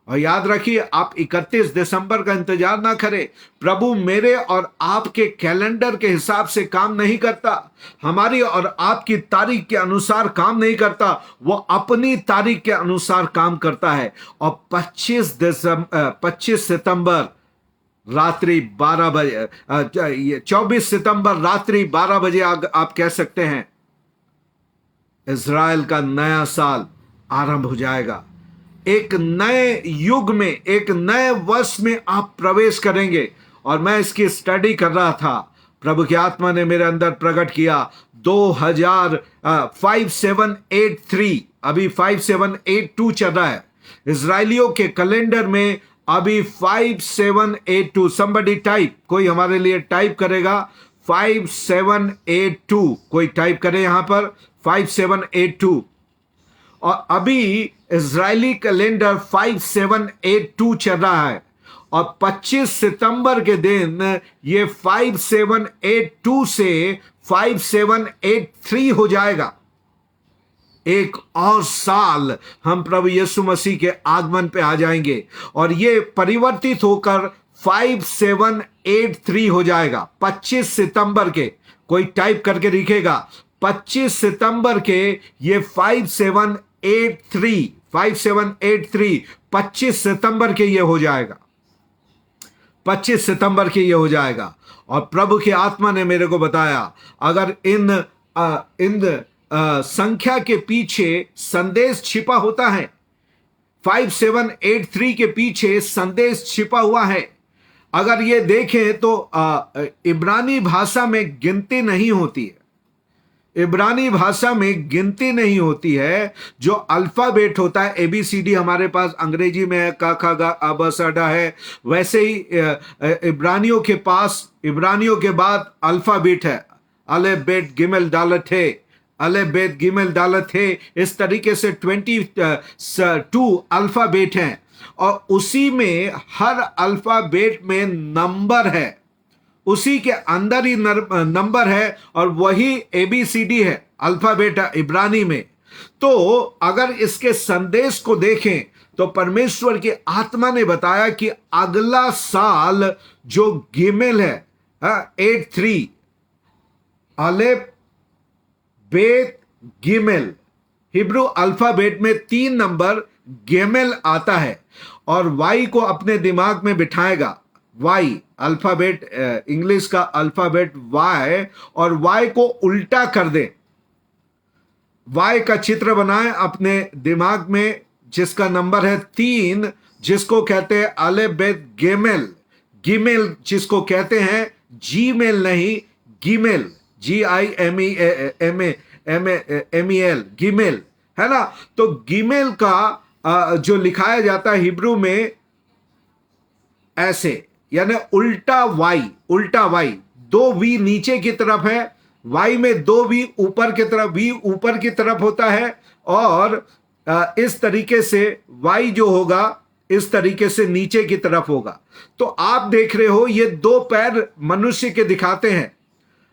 और याद रखिए, आप 31 दिसंबर का इंतजार ना करें। प्रभु मेरे और आपके कैलेंडर के हिसाब से काम नहीं करता, हमारी और आपकी तारीख के अनुसार काम नहीं करता, वो अपनी तारीख के अनुसार काम करता है। और 25 सितंबर रात्रि 12 बजे, 24 सितंबर रात्रि 12 बजे आप कह सकते हैं, इज़राइल का नया साल आरंभ हो जाएगा। एक नए युग में, एक नए वर्ष में आप प्रवेश करेंगे। और मैं इसकी स्टडी कर रहा था, प्रभु की आत्मा ने मेरे अंदर प्रकट किया। 5783, अभी 5782 चल रहा है इजराइलियों के कैलेंडर में। अभी 5782, somebody टाइप, कोई हमारे लिए टाइप करेगा 5782, कोई टाइप करे यहां पर 5782। और अभी इजरायली कैलेंडर 5782 चल रहा है। और 25 सितंबर के दिन ये 5782 से 5783 हो जाएगा। एक और साल हम प्रभु यीशु मसीह के आगमन पे आ जाएंगे और ये परिवर्तित होकर 5783 हो जाएगा। 25 सितंबर के, कोई टाइप करके लिखेगा, 25 सितंबर के ये 5783, 25 सितंबर के ये हो जाएगा। 25 सितंबर के ये हो जाएगा। और प्रभु की आत्मा ने मेरे को बताया, अगर इन संख्या के पीछे संदेश छिपा होता है, 5783 के पीछे संदेश छिपा हुआ है। अगर ये देखें तो इब्रानी भाषा में गिनती नहीं होती है। इब्रानी भाषा में गिनती नहीं होती है। जो अल्फाबेट होता है, ABCD हमारे पास अंग्रेजी में है, क ख ग अ ब स ड है, वैसे ही इब्रानियों के पास, इब्रानियों के बाद अल्फाबेट है, अलेफ बेट गिमेल दालत है, अलेफ बेट गिमेल दालत है। इस तरीके से 22 अल्फाबेट हैं और उसी में हर अल्फाबेट में नंबर है, उसी के अंदर ही नंबर है और वही ABCD है, अल्फाबेट इब्रानी में। तो अगर इसके संदेश को देखें तो परमेश्वर की आत्मा ने बताया कि अगला साल जो गिमेल है, 83, अलेफ बेत गिमेल, हिब्रू अल्फाबेट में 3 नंबर गिमेल आता है। और वाई को अपने दिमाग में बिठाएगा, वाई अल्फाबेट, इंग्लिश का अल्फाबेट वाई, और वाई को उल्टा कर दे, वाई का चित्र बनाए अपने दिमाग में, जिसका नंबर है 3, जिसको कहते हैं अलेफ बेत गिमेल, गिमेल जिसको कहते हैं जीमेल नहीं, गिमेल, GIMEL, गिमेल, है ना। तो गिमेल का जो लिखाया जाता है हिब्रू में ऐसे, यानी उल्टा वाई, उल्टा वाई, 2 V नीचे की तरफ है, वाई में 2 V ऊपर की तरफ, V ऊपर की तरफ होता है। और इस तरीके से वाई जो होगा इस तरीके से नीचे की तरफ होगा। तो आप देख रहे हो ये 2 पैर मनुष्य के दिखाते हैं।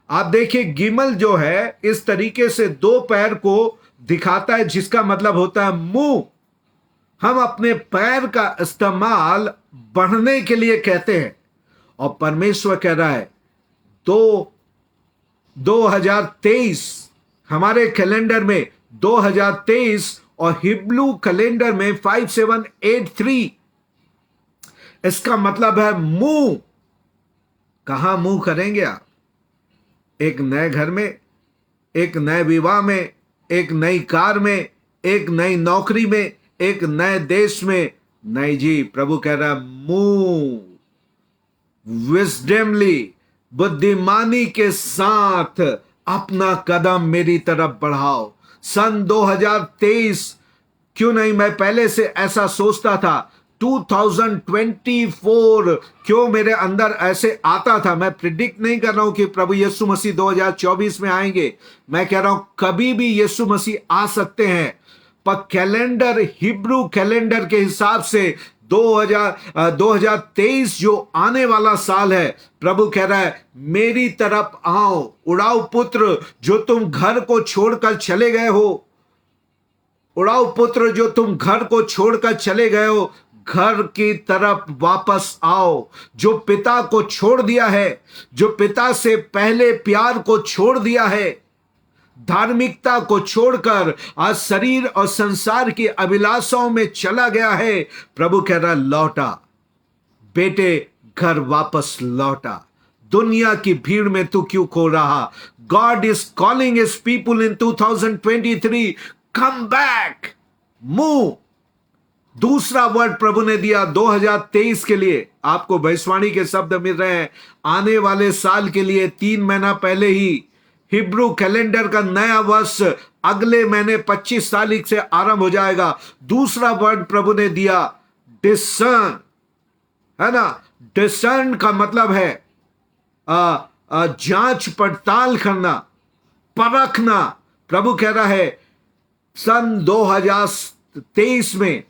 आप देखिए गिमल जो है इस तरीके से दो पैर को दिखाता है, जिसका मतलब होता है मुंह। हम अपने पैर का इस्तेमाल बढ़ने के लिए कहते हैं, और परमेश्वर कह रहा है 2023 हमारे कैलेंडर में 2023 और हिब्रू कैलेंडर में 5783, इसका मतलब है मुंह। कहां मुंह करेंगे आप? एक नए घर में, एक नए विवाह में, एक नई कार में, एक नई नौकरी में, एक नए देश में? नहीं जी, प्रभु कह रहा है मूव विजडमली, बुद्धिमानी के साथ अपना कदम मेरी तरफ बढ़ाओ। सन 2023 क्यों नहीं, मैं पहले से ऐसा सोचता था। 2024 क्यों मेरे अंदर ऐसे आता था। मैं प्रिडिक्ट नहीं कर रहा हूं कि प्रभु यीशु मसीह 2024 में आएंगे, मैं कह रहा हूं कभी भी यीशु मसीह आ सकते हैं, पर कैलेंडर, हिब्रू कैलेंडर के हिसाब से 2023 जो आने वाला साल है, प्रभु कह रहा है मेरी तरफ आओ उड़ाऊ पुत्र, जो तुम घर को छोड़कर चले गए हो। उड़ाऊ पुत्र, जो तुम घर को छोड़कर चले गए हो, घर की तरफ वापस आओ। जो पिता को छोड़ दिया है, जो पिता से पहले प्यार को छोड़ दिया है, धार्मिकता को छोड़कर आज शरीर और संसार की अभिलाषाओं में चला गया है, प्रभु कह रहा लौटा बेटे, घर वापस लौटा। दुनिया की भीड़ में तू क्यों खो रहा? God is calling his people in 2023, come back, move. दूसरा वर्ड प्रभु ने दिया 2023 के लिए, आपको भविष्यवाणी के शब्द मिल रहे हैं आने वाले साल के लिए। 3 महीना पहले ही हिब्रू कैलेंडर का नया वर्ष अगले महीने 25 तारीख से आरंभ हो जाएगा। दूसरा वर्ड प्रभु ने दिया डिसर्न, है ना। डिसर्न का मतलब है जांच पड़ताल करना, परखना। प्रभु कह रहा है सन 2023 में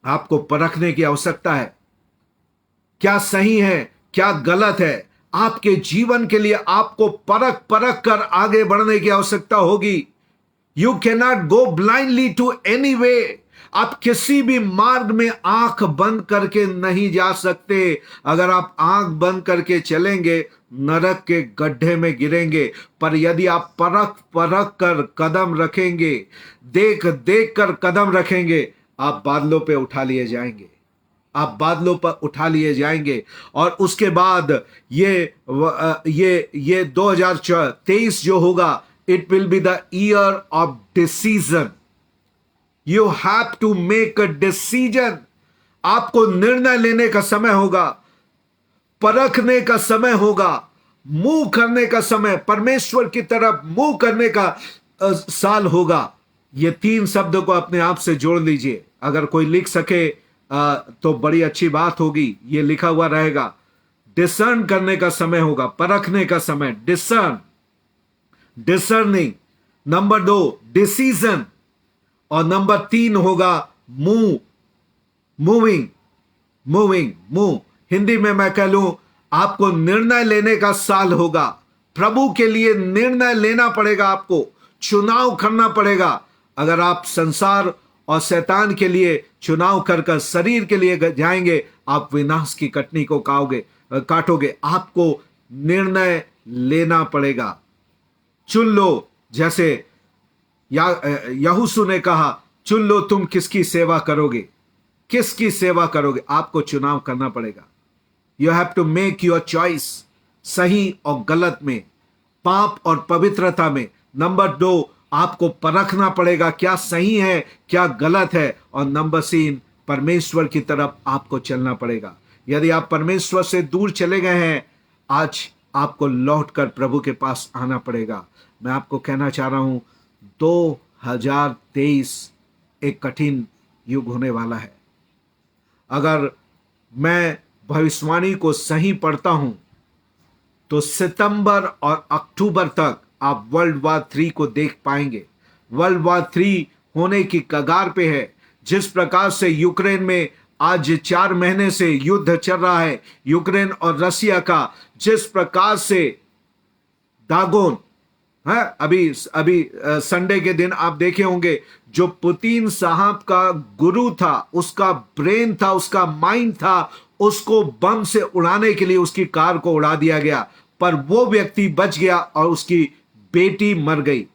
आपको परखने की आवश्यकता है, क्या सही है क्या गलत है। आपके जीवन के लिए आपको परख कर आगे बढ़ने की आवश्यकता होगी। You can not go blindly to any way. आप किसी भी मार्ग में आंख बंद करके नहीं जा सकते। अगर आप आंख बंद करके चलेंगे नरक के गड्ढे में गिरेंगे, पर यदि आप परख कर कदम रखेंगे, देख कर कदम रखेंगे, आप बादलों पे उठा लिए जाएंगे, आप बादलों पर उठा लिए जाएंगे। और उसके बाद ये 2023 जो होगा, it will be the year of decision. You have to make a decision. आपको निर्णय लेने का समय होगा, परखने का समय होगा, मूव करने का समय, परमेश्वर की तरफ मूव करने का साल होगा। ये 3 शब्दों को अपने आप से जोड़ लीजिए। अगर कोई लिख सके तो बड़ी अच्छी बात होगी। ये लिखा हुआ रहेगा, डिसर्न करने का समय होगा, परखने का समय, डिसर्निंग। नंबर 2 डिसीजन, और नंबर 3 होगा मूविंग। हिंदी में मैं कह लूं, आपको निर्णय लेने का साल होगा। प्रभु के लिए निर्णय लेना पड़ेगा, आपको चुनाव करना पड़ेगा। अगर आप संसार और शैतान के लिए चुनाव कर शरीर के लिए जाएंगे, आप विनाश की कटनी को काटोगे। आपको निर्णय लेना पड़ेगा। चुन लो, जैसे यहोशू ने कहा, चुन लो तुम किसकी सेवा करोगे, किसकी सेवा करोगे। आपको चुनाव करना पड़ेगा। You have to make your choice, सही और गलत में, पाप और पवित्रता में। नंबर 2 आपको परखना पड़ेगा, क्या सही है क्या गलत है। और नंबर 3 परमेश्वर की तरफ आपको चलना पड़ेगा। यदि आप परमेश्वर से दूर चले गए हैं, आज आपको लौटकर प्रभु के पास आना पड़ेगा। मैं आपको कहना चाह रहा हूं 2023 एक कठिन युग होने वाला है। अगर मैं भविष्यवाणी को सही पढ़ता हूं तो सितंबर और अक्टूबर तक आप वर्ल्ड वॉर 3 को देख पाएंगे। वर्ल्ड वॉर 3 होने की कगार पे है। जिस प्रकार से यूक्रेन में आज 4 महीने से युद्ध चल रहा है, यूक्रेन और रसिया का, जिस प्रकार से दागोन है। अभी अभी संडे के दिन आप देखे होंगे, जो पुतिन साहब का गुरु था, उसका ब्रेन था, उसका माइंड था, उसको बम से उड़ाने के लिए उसकी कार को उड़ा दिया गया, पर वो व्यक्ति बच गया और उसकी बेटी मर गई।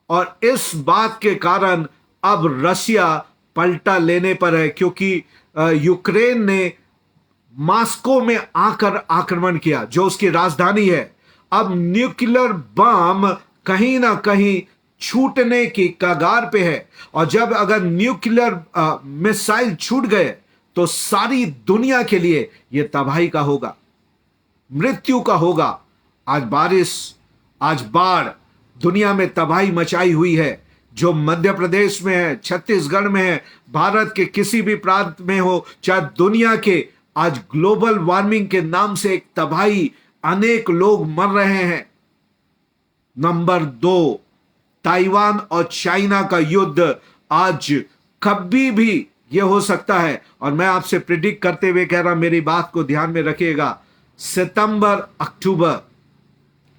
और इस बात के कारण अब रशिया पलटा लेने पर है, क्योंकि यूक्रेन ने मॉस्को में आकर आक्रमण किया, जो उसकी राजधानी है। अब न्यूक्लियर बम कहीं ना कहीं छूटने की कगार पे है, और जब अगर न्यूक्लियर मिसाइल छूट गए तो सारी दुनिया के लिए यह तबाही का होगा, मृत्यु का होगा। आज बारिश, आज बाढ़ दुनिया में तबाही मचाई हुई है। जो मध्य प्रदेश में है, छत्तीसगढ़ में है, भारत के किसी भी प्रांत में हो, चाहे दुनिया के, आज ग्लोबल वार्मिंग के नाम से एक तबाही, अनेक लोग मर रहे हैं। नंबर 2, ताइवान और चाइना का युद्ध आज कभी भी यह हो सकता है। और मैं आपसे प्रिडिक्ट करते हुए कह रहा, मेरी बात को ध्यान में रखिएगा, सितंबर, अक्टूबर,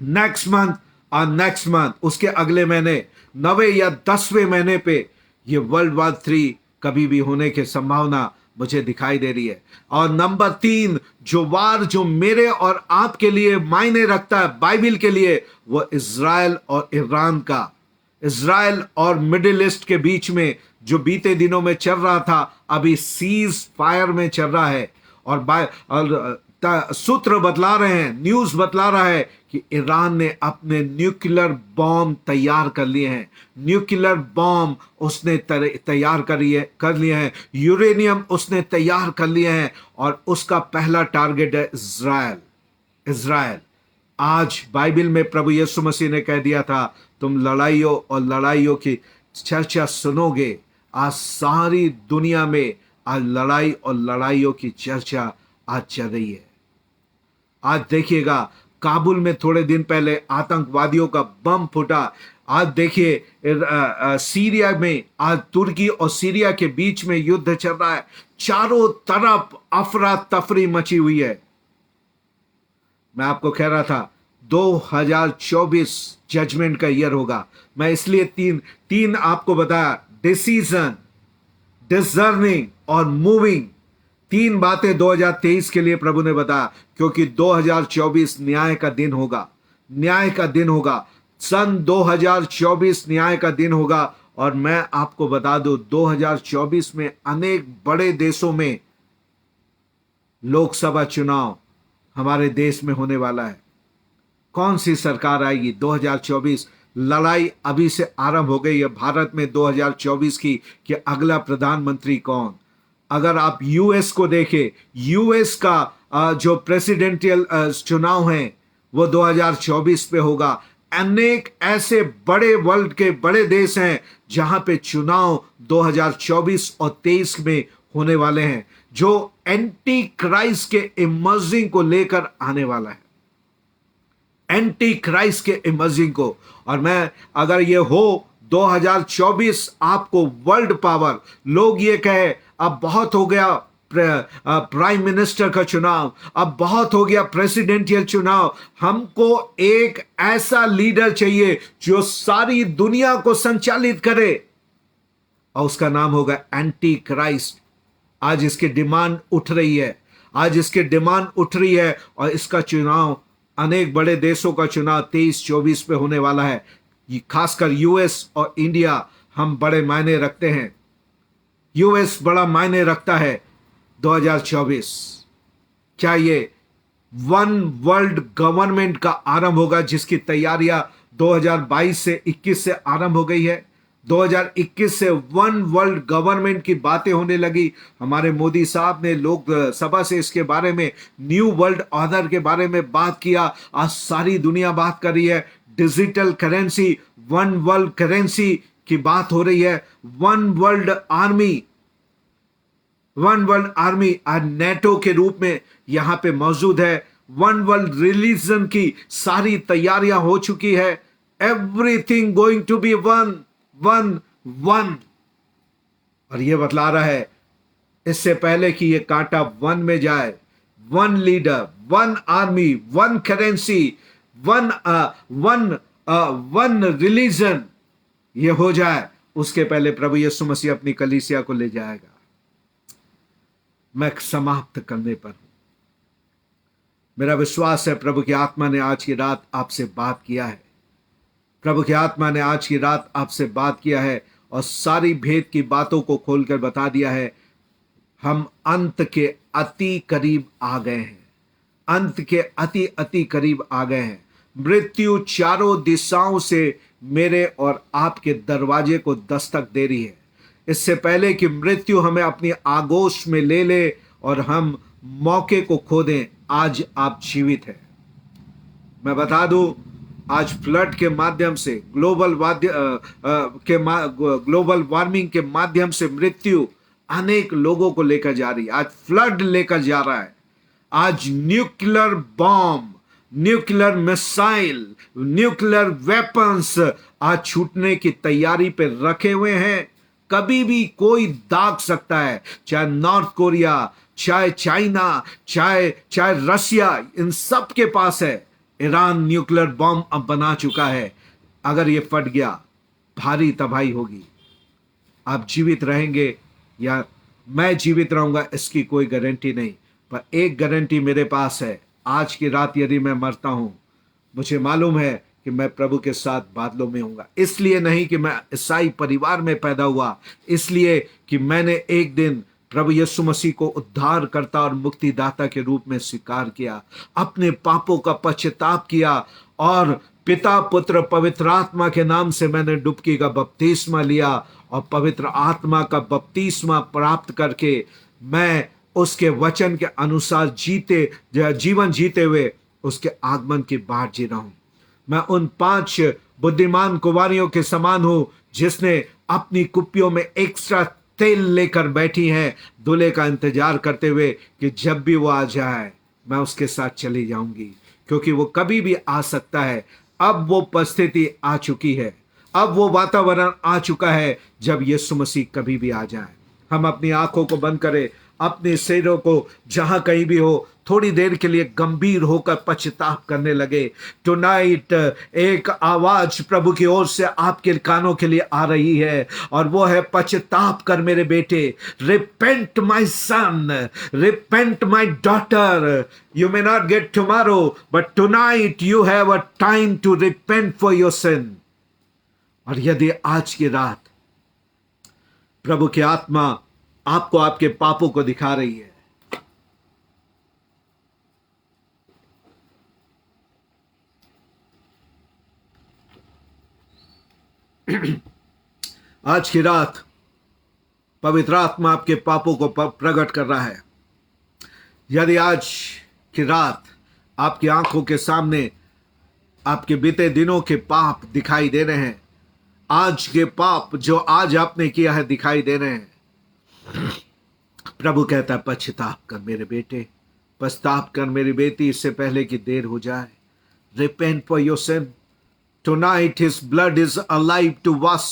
नेक्स्ट मंथ और नेक्स्ट मंथ, उसके अगले महीने 9वें या 10वें महीने पे ये वर्ल्ड वॉर 3 कभी भी होने की संभावना मुझे दिखाई दे रही है। और नंबर 3, जो वार जो मेरे और आपके लिए मायने रखता है, बाइबल के लिए, वो इज़राइल और ईरान का, इज़राइल और मिडिल ईस्ट के बीच में जो बीते दिनों में चल रहा था, अभी सीज फायर में चल रहा है। और सूत्र बतला रहे हैं, न्यूज बतला रहा है कि ईरान ने अपने न्यूक्लियर बॉम्ब तैयार कर लिए हैं। न्यूक्लियर बॉम्ब उसने तैयार कर लिए हैं, यूरेनियम उसने तैयार कर लिए हैं, और उसका पहला टारगेट है इज़राइल। इज़राइल आज बाइबल में प्रभु यीशु मसीह ने कह दिया था, तुम लड़ाइयों और लड़ाइयों की चर्चा सुनोगे। आज सारी दुनिया में आज लड़ाई और लड़ाइयों की चर्चा आज चल रही है। आज देखिएगा, काबुल में थोड़े दिन पहले आतंकवादियों का बम फूटा। आज देखिए सीरिया में, आज तुर्की और सीरिया के बीच में युद्ध चल रहा है। चारों तरफ अफरा तफरी मची हुई है। मैं आपको कह रहा था 2024 जजमेंट का ईयर होगा। मैं इसलिए तीन आपको बताया, डिसीजन, डिसर्निंग और मूविंग, 3 बातें 2023 के लिए प्रभु ने बताया, क्योंकि 2024 न्याय का दिन होगा। न्याय का दिन होगा। सन 2024 न्याय का दिन होगा। और मैं आपको बता दूं, 2024 में अनेक बड़े देशों में लोकसभा चुनाव हमारे देश में होने वाला है। कौन सी सरकार आएगी 2024, लड़ाई अभी से आरंभ हो गई है भारत में 2024 की, कि अगला प्रधानमंत्री कौन। अगर आप यूएस को देखें, यूएस का जो प्रेसिडेंशियल चुनाव है वो 2024 पे होगा। अनेक ऐसे बड़े वर्ल्ड के बड़े देश हैं जहां पे चुनाव 2024 और 23 में होने वाले हैं, जो एंटी क्राइस्ट के इमर्जिंग को लेकर आने वाला है, एंटी क्राइस्ट के इमर्जिंग को। और मैं, अगर ये हो 2024 आपको वर्ल्ड पावर, लोग ये कहे अब बहुत हो गया प्राइम मिनिस्टर का चुनाव, अब बहुत हो गया प्रेसिडेंशियल चुनाव, हमको एक ऐसा लीडर चाहिए जो सारी दुनिया को संचालित करे, और उसका नाम होगा एंटी क्राइस्ट। आज इसकी डिमांड उठ रही है, आज इसकी डिमांड उठ रही है, और इसका चुनाव, अनेक बड़े देशों का चुनाव 23-24 पे होने वाला है। खासकर यूएस और इंडिया हम बड़े मायने रखते हैं। यूएस बड़ा मायने रखता है 2024। क्या ये वन वर्ल्ड गवर्नमेंट का आरंभ होगा, जिसकी तैयारियां 2022 से 21 से आरंभ हो गई है। 2021 से वन वर्ल्ड गवर्नमेंट की बातें होने लगी। हमारे मोदी साहब ने लोकसभा से इसके बारे में, न्यू वर्ल्ड ऑर्डर के बारे में बात किया। आज सारी दुनिया बात कर रही है। Digital currency, one world currency की बात हो रही है। One world army, one world army आज नेटो के रूप में यहां पे मौजूद है। वन वर्ल्ड रिलीजन की सारी तैयारियां हो चुकी है। Everything going to be one one one. और यह बतला रहा है, इससे पहले कि यह कांटा वन में जाए, one leader, one army, one currency, one one one religion ये हो जाए, उसके पहले प्रभु यीशु मसीह अपनी कलीसिया को ले जाएगा। मैं समाप्त करने पर हूं। मेरा विश्वास है प्रभु की आत्मा ने आज की रात आपसे बात किया है। प्रभु की आत्मा ने आज की रात आपसे बात किया है और सारी भेद की बातों को खोलकर बता दिया है। हम अंत के अति करीब आ गए हैं। अंत के अति अति करीब आ गए हैं। मृत्यु चारों दिशाओं से मेरे और आपके दरवाजे को दस्तक दे रही है। इससे पहले कि मृत्यु हमें अपनी आगोश में ले ले और हम मौके को खो दें, आज आप जीवित हैं। मैं बता दूं, आज फ्लड के माध्यम से ग्लोबल वार्मिंग के माध्यम से मृत्यु अनेक लोगों को लेकर जा रही है। आज फ्लड लेकर जा रहा है। आज nuclear bomb, nuclear missile, nuclear weapons आज छूटने की तैयारी पे रखे हुए हैं। कभी भी कोई दाग सकता है, चाहे नॉर्थ कोरिया, चाहे चाइना, चाहे रसिया, इन सब के पास है। ईरान न्यूक्लियर बॉम्ब अब बना चुका है। अगर ये फट गया, भारी तबाही होगी। आप जीवित रहेंगे या मैं जीवित रहूंगा, इसकी कोई गारंटी नहीं, पर एक गारंटी मेरे पास है। आज की रात यदि मैं मरता हूं, मुझे मालूम है कि मैं प्रभु के साथ बादलों में होऊंगा। इसलिए नहीं कि मैं ईसाई परिवार में पैदा हुआ, इसलिए कि मैंने एक दिन प्रभु यीशु मसीह को उद्धारकर्ता और मुक्तिदाता के रूप में स्वीकार किया, अपने पापों का पश्चाताप किया और पिता, पुत्र, पवित्र आत्मा के नाम से मैंने डुबकी का बपतिस्मा लिया और पवित्र आत्मा का बपतिस्मा प्राप्त करके मैं उसके वचन के अनुसार जीवन जीते हुए उसके आगमन की बाट जी रहा हूं। मैं उन 5 बुद्धिमान कुंवारियों के समान हूं जिसने अपनी कुप्पियों में एक्स्ट्रा तेल लेकर बैठी हैं, दूल्हे का इंतजार करते हुए कि जब भी वो आ जाए मैं उसके साथ चली जाऊंगी, क्योंकि वो कभी भी आ सकता है। अब वो परिस्थिति आ चुकी है, अब वो वातावरण आ चुका है जब यीशु मसीह कभी भी आ जाए। हम अपनी आंखों को बंद करें, अपने शरीरों को जहां कहीं भी हो थोड़ी देर के लिए गंभीर होकर पश्चाताप करने लगे। टुनाइट एक आवाज प्रभु की ओर से आपके कानों के लिए आ रही है और वो है, पश्चाताप कर मेरे बेटे। Repent my son, repent my daughter. You may not get tomorrow but tonight you have a time to repent for your sin. और यदि आज की रात प्रभु की आत्मा आपको आपके पापों को दिखा रही है, आज की रात पवित्र आत्मा आपके पापों को प्रकट कर रहा है। यदि आज की रात आपकी आंखों के सामने आपके बीते दिनों के पाप दिखाई दे रहे हैं, आज के पाप जो आज आपने किया है दिखाई दे रहे हैं, प्रभु कहता है, पश्चाताप कर मेरे बेटे, पश्चाताप कर मेरी बेटी, इससे पहले कि देर हो जाए। Repent for your sin. Tonight his blood is alive to wash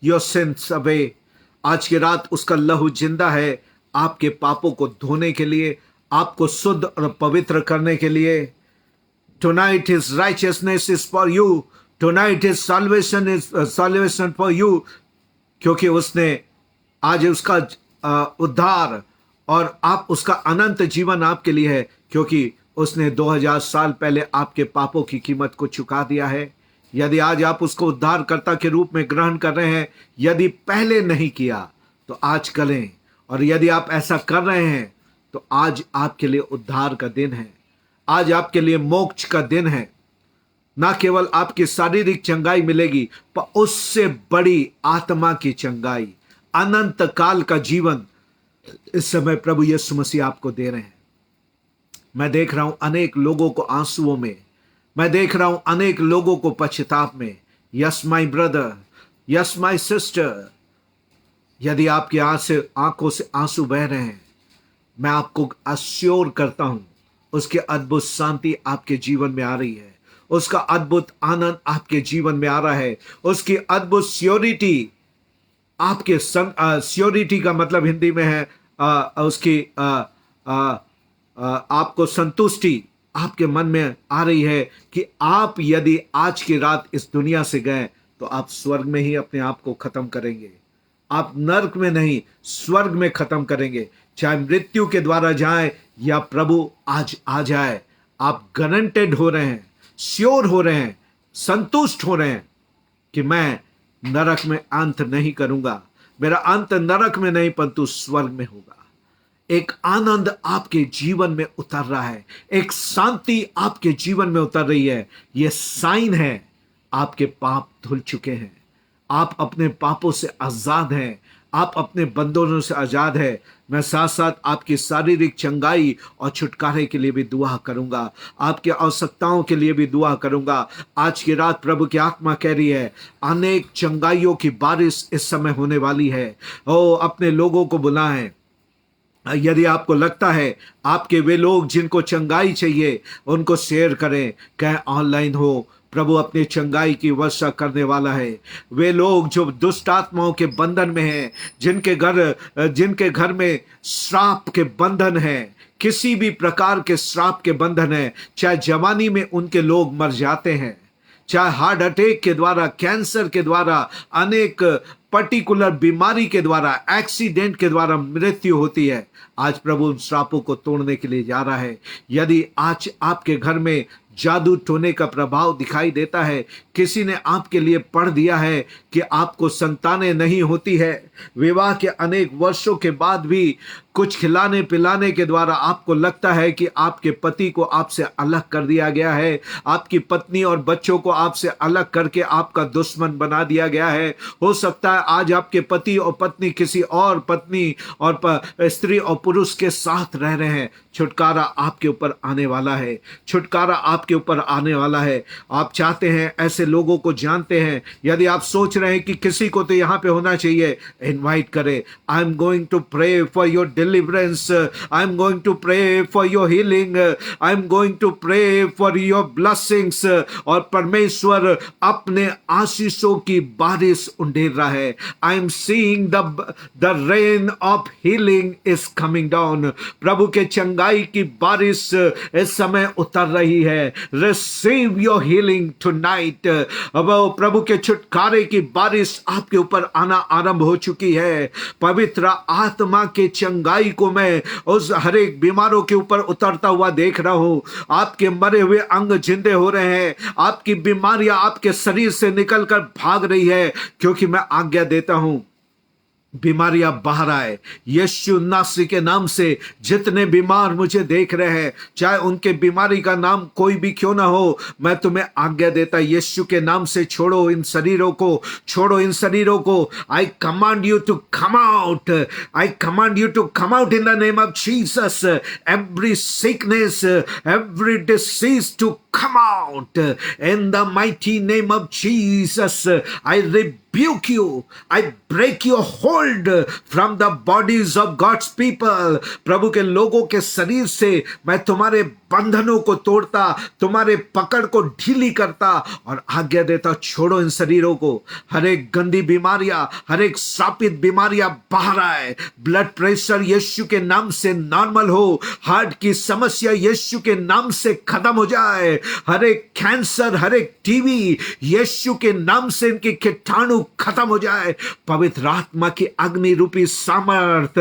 your sins away. आज की रात उसका लहू जिंदा है आपके पापों को धोने के लिए, आपको शुद्ध और पवित्र करने के लिए। Tonight his righteousness is for you. Tonight his salvation is salvation for you. क्योंकि उसने आज उसका उद्धार और आप उसका अनंत जीवन आपके लिए है, क्योंकि उसने 2000 साल पहले आपके पापों की कीमत को चुका दिया है। यदि आज आप उसको उद्धारकर्ता के रूप में ग्रहण कर रहे हैं, यदि पहले नहीं किया तो आज करें, और यदि आप ऐसा कर रहे हैं तो आज आपके लिए उद्धार का दिन है, आज आपके लिए मोक्ष का दिन है। ना केवल आपकी शारीरिक चंगाई मिलेगी, पर उससे बड़ी आत्मा की चंगाई, अनंत काल का जीवन इस समय प्रभु यीशु मसीह आपको दे रहे हैं। मैं देख रहा हूं अनेक लोगों को आंसुओं में, मैं देख रहा हूं अनेक लोगों को पश्चाताप में। Yes my brother, yes my sister, यदि आपकी आंखों से आंसू बह रहे हैं, मैं आपको अश्योर करता हूं उसकी अद्भुत शांति आपके जीवन में आ रही है, उसका अद्भुत आनंद आपके जीवन में आ रहा है, उसकी अद्भुत श्योरिटी आपके श्योरिटी का मतलब हिंदी में है उसकी आपको संतुष्टि, आपके मन में आ रही है कि आप यदि आज की रात इस दुनिया से गए तो आप स्वर्ग में ही अपने आप को खत्म करेंगे, आप नरक में नहीं स्वर्ग में खत्म करेंगे। चाहे मृत्यु के द्वारा जाए या प्रभु आज आ जाए, आप गारंटेड हो रहे हैं, श्योर हो रहे हैं, संतुष्ट हो रहे हैं कि मैं नरक में अंत नहीं करूंगा, मेरा अंत नरक में नहीं परंतु स्वर्ग में होगा। एक आनंद आपके जीवन में उतर रहा है, एक शांति आपके जीवन में उतर रही है। यह साइन है आपके पाप धुल चुके हैं, आप अपने पापों से आजाद हैं, आप अपने बंधनों से आजाद है। मैं साथ साथ आपकी शारीरिक चंगाई और छुटकारे के लिए भी दुआ करूंगा, आपकी आवश्यकताओं के लिए भी दुआ करूंगा। आज की रात प्रभु की आत्मा कह रही है अनेक चंगाइयों की बारिश इस समय होने वाली है। ओ अपने लोगों को बुलाएं। यदि आपको लगता है आपके वे लोग जिनको चंगाई चाहिए उनको शेयर करें, कहें ऑनलाइन हो, प्रभु अपनी चंगाई की वर्षा करने वाला है। वे लोग जो दुष्ट आत्माओं के बंधन में हैं, जिनके घर में श्राप के बंधन हैं, किसी भी प्रकार के श्राप के बंधन है, चाहे जवानी में उनके लोग मर जाते हैं, चाहे हार्ट अटैक के द्वारा, कैंसर के द्वारा, अनेक पर्टिकुलर बीमारी के द्वारा, एक्सीडेंट के द्वारा मृत्यु होती है, आज प्रभु उन श्रापों को तोड़ने के लिए जा रहा है। यदि आज आपके घर में जादू टोने का प्रभाव दिखाई देता है, किसी ने आपके लिए पढ़ दिया है कि आपको संतानें नहीं होती है, विवाह के अनेक वर्षों के बाद भी कुछ खिलाने पिलाने के द्वारा आपको लगता है कि आपके पति को आपसे अलग कर दिया गया है, आपकी पत्नी और बच्चों को आपसे अलग करके आपका दुश्मन बना दिया गया है। हो सकता है आज आपके पति और पत्नी किसी और पत्नी और स्त्री और पुरुष के साथ रह रहे हैं। छुटकारा आपके ऊपर आने वाला है, छुटकारा आपके ऊपर आने वाला है। आप चाहते हैं, ऐसे लोगों को जानते हैं, यदि आप सोच रहे हैं कि किसी को तो यहाँ पे होना चाहिए, इनवाइट करें। I am going to pray for your deliverance, I am going to pray for your healing, I am going to pray for your blessings. और परमेश्वर अपने आशीषों की बारिश उंडेल रहा है। I am seeing the rain of healing is coming down. प्रभु के चंगाई की बारिश इस समय उतर रही है। Receive your healing tonight. अब प्रभु के छुटकारे की बारिश आपके ऊपर आना आरंभ हो चुकी है। पवित्र आत्मा के चंगाई को मैं उस हर एक बीमारों के ऊपर उतरता हुआ देख रहा हूं। आपके मरे हुए अंग जिंदे हो रहे हैं, आपकी बीमारियां आपके शरीर से निकलकर भाग रही है, क्योंकि मैं आज्ञा देता हूं बीमारियां बाहर आए। यीशु नासरी के नाम से जितने बीमार मुझे देख रहे हैं, चाहे उनके बीमारी का नाम कोई भी क्यों ना हो, मैं तुम्हें आज्ञा देता यीशु के नाम से छोड़ो इन शरीरों को, छोड़ो इन शरीरों को। I command you to come out, I command you to come out in the name of Jesus. Every sickness, every disease to come out in the mighty name of Jesus. I rebuke you. I break your hold from the bodies of God's people. प्रभु के लोगों के शरीर से मैं तुम्हारे बंधनों को तोड़ता, तुम्हारे पकड़ को ढीली करता और आज्ञा देता छोड़ो इन शरीरों को। हर एक गंदी बीमारियां, हर एक श्रापित बीमारियां बाहर आए। ब्लड प्रेशर यीशु के नाम से नॉर्मल हो, हार्ट की समस्या यीशु के नाम से खत्म हो जाए। हर एक कैंसर, हर एक टीबी यीशु के नाम से इनके कीटाणु खत्म हो जाए। पवित्र आत्मा की अग्नि रूपी सामर्थ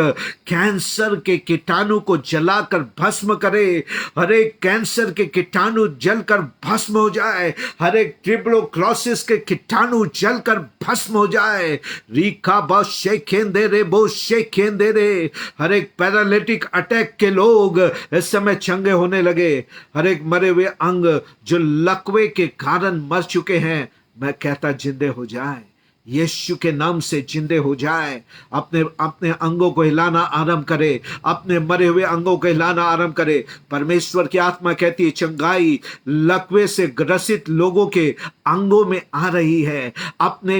कैंसर के कीटाणु को जलाकर भस्म करे। हर एक कैंसर के कीटाणु जलकर भस्म हो जाए। हर एक ट्यूबरक्लोसिस के कीटाणु जलकर भस्म हो जाए। रीका बो शेखेंदे रे, बो शेखेंदे रे। हर एक पैरालिटिक अटैक के लोग इस समय चंगे होने लगे। हर एक मरे हुए अंग जो लकवे के कारण मर चुके हैं, मैं कहता जिंदे हो जाए, यीशु के नाम से जिंदे हो जाए। अपने अपने अंगों को हिलाना आरंभ करे, अपने मरे हुए अंगों को हिलाना आरंभ करे। परमेश्वर की आत्मा कहती है चंगाई लकवे से ग्रसित लोगों के अंगों में आ रही है। अपने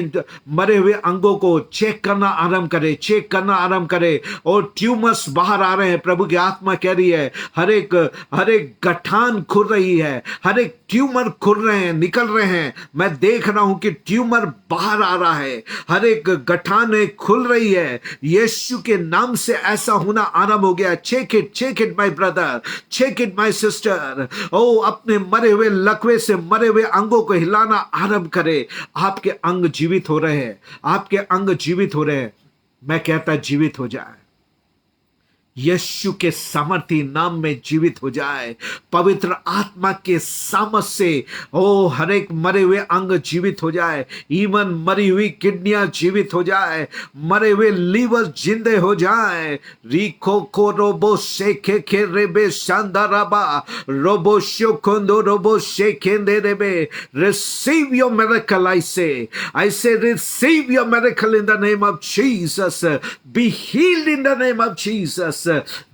मरे हुए अंगों को चेक करना आरंभ करे, चेक करना आरंभ करे, और ट्यूमर्स बाहर आ रहे हैं। प्रभु की आत्मा कह रही है हर एक गठान खुल रही है, हर एक ट्यूमर खुल रहे हैं, निकल रहे हैं। मैं देख रहा हूं कि ट्यूमर बाहर आ रहा है, हर एक गठाने खुल रही है, यीशु के नाम से ऐसा होना आरंभ हो गया। Check it my brother, check it my sister. ओ अपने मरे हुए लकवे से मरे हुए अंगों को हिलाना आरंभ करे। आपके अंग जीवित हो रहे हैं, आपके अंग जीवित हो रहे हैं। मैं कहता जीवित हो जाए, यीशु के सामर्थी नाम में जीवित हो जाए, पवित्र आत्मा के सामर्थ से ओ हर एक मरे हुए अंग जीवित हो जाए, इवन मरी हुई किडनियां जीवित हो जाए, मरे हुए लीवर जिंदे हो जाए। रिखो को रोबो शेखे खे रेबे शांदाराबा रोबो शोकोंदो रोबो शेखेंदे रेबे। Receive your miracle, I say receive your miracle in the name of Jesus. Be healed in the name of Jesus.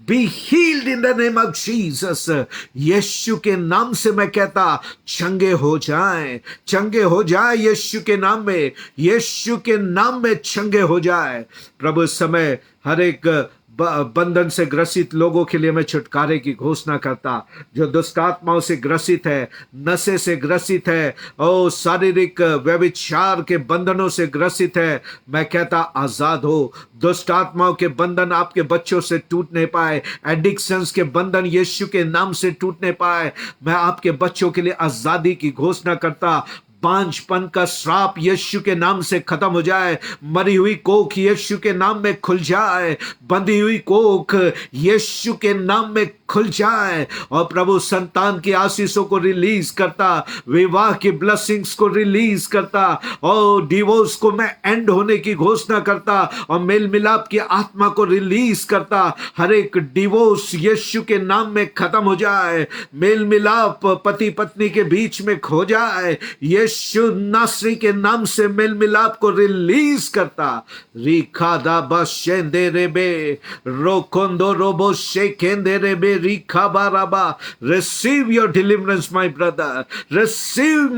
Be healed in the name of Jesus. यीशु के नाम से मैं कहता चंगे हो जाएं, चंगे हो जाए यीशु के नाम में, यीशु के नाम में चंगे हो जाए। प्रभु इस समय हर एक बंधन से ग्रसित लोगों के लिए मैं छुटकारे की घोषणा करता, जो दुष्ट आत्माओं से ग्रसित है, नशे से ग्रसित है, और शारीरिक व्यभिचार के बंधनों से ग्रसित है, मैं कहता आजाद हो। दुष्ट आत्माओं के बंधन आपके बच्चों से टूट नहीं पाए, एडिक्शंस के बंधन यीशु के नाम से टूट नहीं पाए। मैं आपके बच्चों के लिए आजादी की घोषणा करता। बांझपन का श्राप यीशु के नाम से खत्म हो जाए, मरी हुई कोख यीशु के नाम में खुल जाए, बंधी हुई कोख यीशु के नाम में खुल जाए। और प्रभु संतान की आशीषों को रिलीज करता, विवाह की ब्लेसिंग्स को रिलीज करता, और डिवोर्स को मैं एंड होने की घोषणा करता, और मेल मिलाप की आत्मा को रिलीज करता। हर एक डिवोर्स यीशु के नाम में खत्म हो जाए, मेल मिलाप पति पत्नी के बीच में खो जाए, यीशु नासरी के नाम से मेल मिलाप को रिलीज करता। रिखा दाबा शेंदे रेबे रोकोंदो रोबो शेकेंदे रेबे रिखा बाराबा। Receive your deliverance, my brother. Receive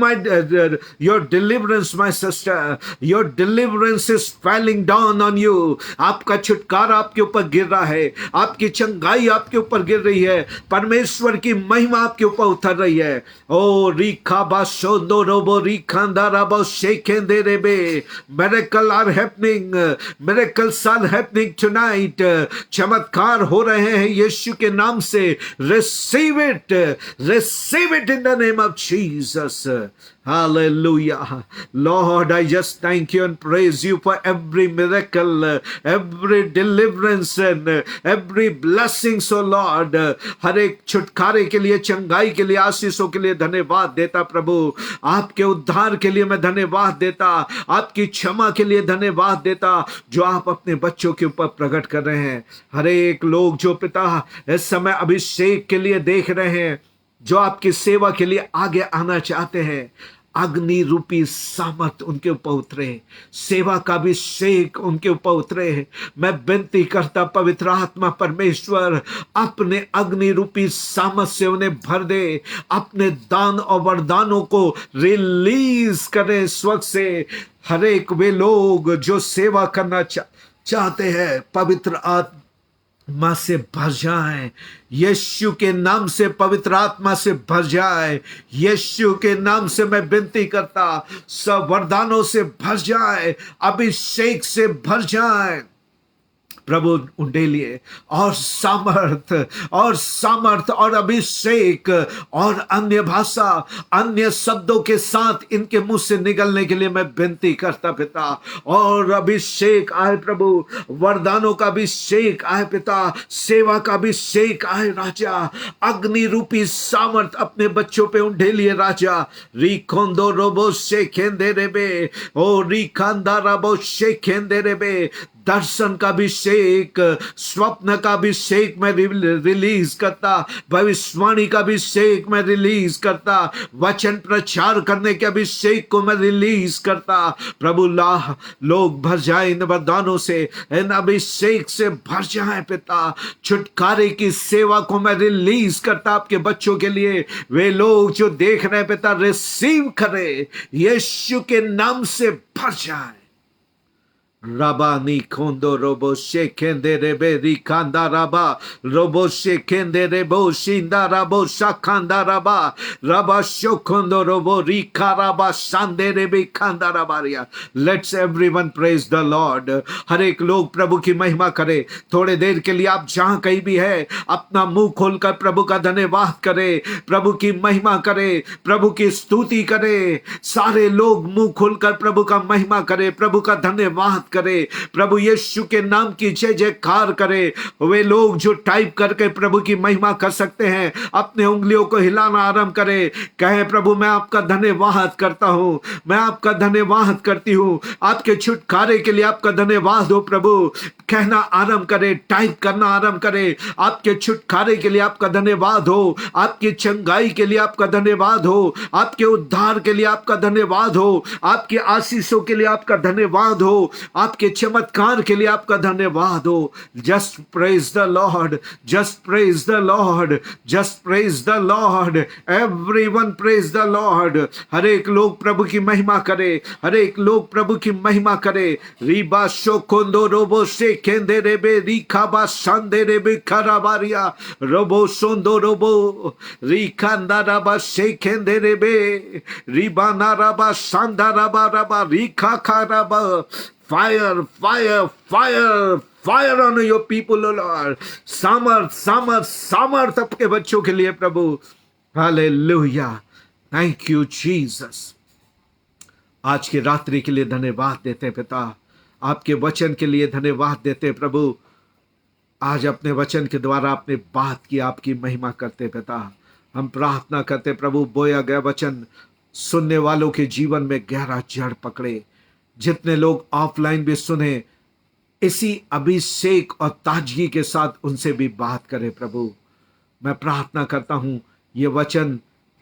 your deliverance, my sister. Your deliverance is falling down on you. आपका छुटकारा आपके ऊपर गिर रहा है, आपकी चंगाई आपके ऊपर गिर रही है, परमेश्वर की महिमा आपके ऊपर उतर रही है। ओ रिखा बाशोंदो रोबो रिखांदा राबो शेकेंदे रेबे। Miracles are happening. Miracles are happening tonight. चमत्कार हो रहे हैं यीशु के नाम से। Receive it. Receive it in the name of Jesus. Hallelujah. Lord, I just thank you and praise you for every miracle, every deliverance and every blessing, so Lord. हर एक छुटकारे के लिए, चंगाई के लिए, आशीषों के लिए धन्यवाद देता प्रभु। आपके उद्धार के लिए मैं धन्यवाद देता, आपकी क्षमा के लिए धन्यवाद देता, जो आप अपने बच्चों के ऊपर प्रकट कर रहे हैं। हर एक लोग जो पिता इस समय अभिषेक के लिए देख रहे हैं, जो आपकी सेवा के लिए आगे आना चाहते हैं, अग्नि रूपी सामर्थ उनके ऊपर उतरे, सेवा का भी शेक उनके ऊपर उतरे। मैं विनती करता पवित्र आत्मा परमेश्वर अपने अग्नि रूपी सामर्थ से उन्हें भर दे, अपने दान और वरदानों को रिलीज करे इस वक्त से। हर एक वे लोग जो सेवा करना चाहते हैं, पवित्र आत्मा से भर जाए, यीशु के नाम से पवित्र आत्मा से भर जाए। यीशु के नाम से मैं विनती करता, सब वरदानों से भर जाए, अभिषेक से भर जाए प्रभु उनके लिए, और सामर्थ और अभिषेक और अन्य भाषा, अन्य शब्दों के साथ इनके मुंह से निकलने के लिए मैं विनती करता पिता। और अभिषेक आए प्रभु, वरदानों का अभिषेक आए पिता, सेवा का अभिषेक आए राजा, अग्नि रूपी सामर्थ अपने बच्चों पे उनके लिए राजा। रिकोंदो रोबो शेखेंदे रेबे, ओ रिखांदा राबो शेखेंदे रेबे। दर्शन का अभिषेक, स्वप्न का अभिषेक मैं रिलीज करता, भविष्यवाणी का अभिषेक मैं रिलीज करता, वचन प्रचार करने के अभिषेक को मैं रिलीज करता। प्रभु लोग भर जाए इन वरदानों से, इन अभिषेक से भर जाए पिता। छुटकारे की सेवा को मैं रिलीज करता आपके बच्चों के लिए। वे लोग जो देख रहे हैं पिता, रिसीव करे, यीशु के नाम से भर जाए। Rabani kondo robo shekende rebe rikanda raba robo shekende rebo shinda rabo shakanda raba raba shokondo robo rikaraba shande rebe kanda rabaria. Let's everyone praise the Lord. हर एक लोग प्रभु की महिमा करे. थोड़े देर के लिए आप जहां कहीं भी है अपना मुंह खोलकर प्रभु का धन्यवाद करे, प्रभु की महिमा करे, प्रभु की स्तुति करे. सारे लोग मुंह खोलकर प्रभु का महिमा करे, प्रभु का धन्यवाद करे, प्रभु यीशु के नाम की जय जयकार करे. वे लोग जो टाइप करके प्रभु की महिमा कर सकते हैं अपने उंगलियों को हिलाना आरंभ करे, कहे प्रभु मैं आपका धन्यवाद करता हूं, मैं आपका धन्यवाद करती हूं, आपके छुटकारे के लिए आपका धन्यवाद हो. प्रभु कहना आरंभ करे, टाइप करना आरंभ करे, आपके छुटकारे के लिए आपका धन्यवाद हो, आपकी चंगाई के लिए आपका धन्यवाद हो, आपके उद्धार के लिए आपका धन्यवाद हो, आपकी आशीषों के लिए आपका धन्यवाद हो, आपके चमत्कार के लिए आपका धन्यवाद हो. Just praise the lord, just praise the lord, just praise the lord. Everyone praise the lord. हर एक लोग प्रभु की महिमा करे, हर एक लोग प्रभु की महिमा करे. रीबा शोकोंदो रोबो से केंदे रेबे रिखाबा शांदे रेबे खराबारिया रोबो सोंदो रोबो रिखांदा राबा से केंदे रेबे रिबाना राबा शांदा राबा राबा रिखा खाराबा. Fire, fire, fire, fire on your people, O Lord. सामर्थ, सामर्थ, सामर्थ आपके बच्चों के लिए प्रभु. हालेलुया. Thank you Jesus. आज की रात्रि के लिए धन्यवाद देते हैं पिता, आपके वचन के लिए धन्यवाद देते हैं प्रभु. आज अपने वचन के द्वारा आपने बात की, आपकी महिमा करते पिता. हम प्रार्थना करते प्रभु, बोया गया वचन सुनने वालों के जीवन में गहरा जड़ पकड़े. जितने लोग ऑफलाइन भी सुने, इसी अभिषेक और ताजगी के साथ उनसे भी बात करें प्रभु. मैं प्रार्थना करता हूं ये वचन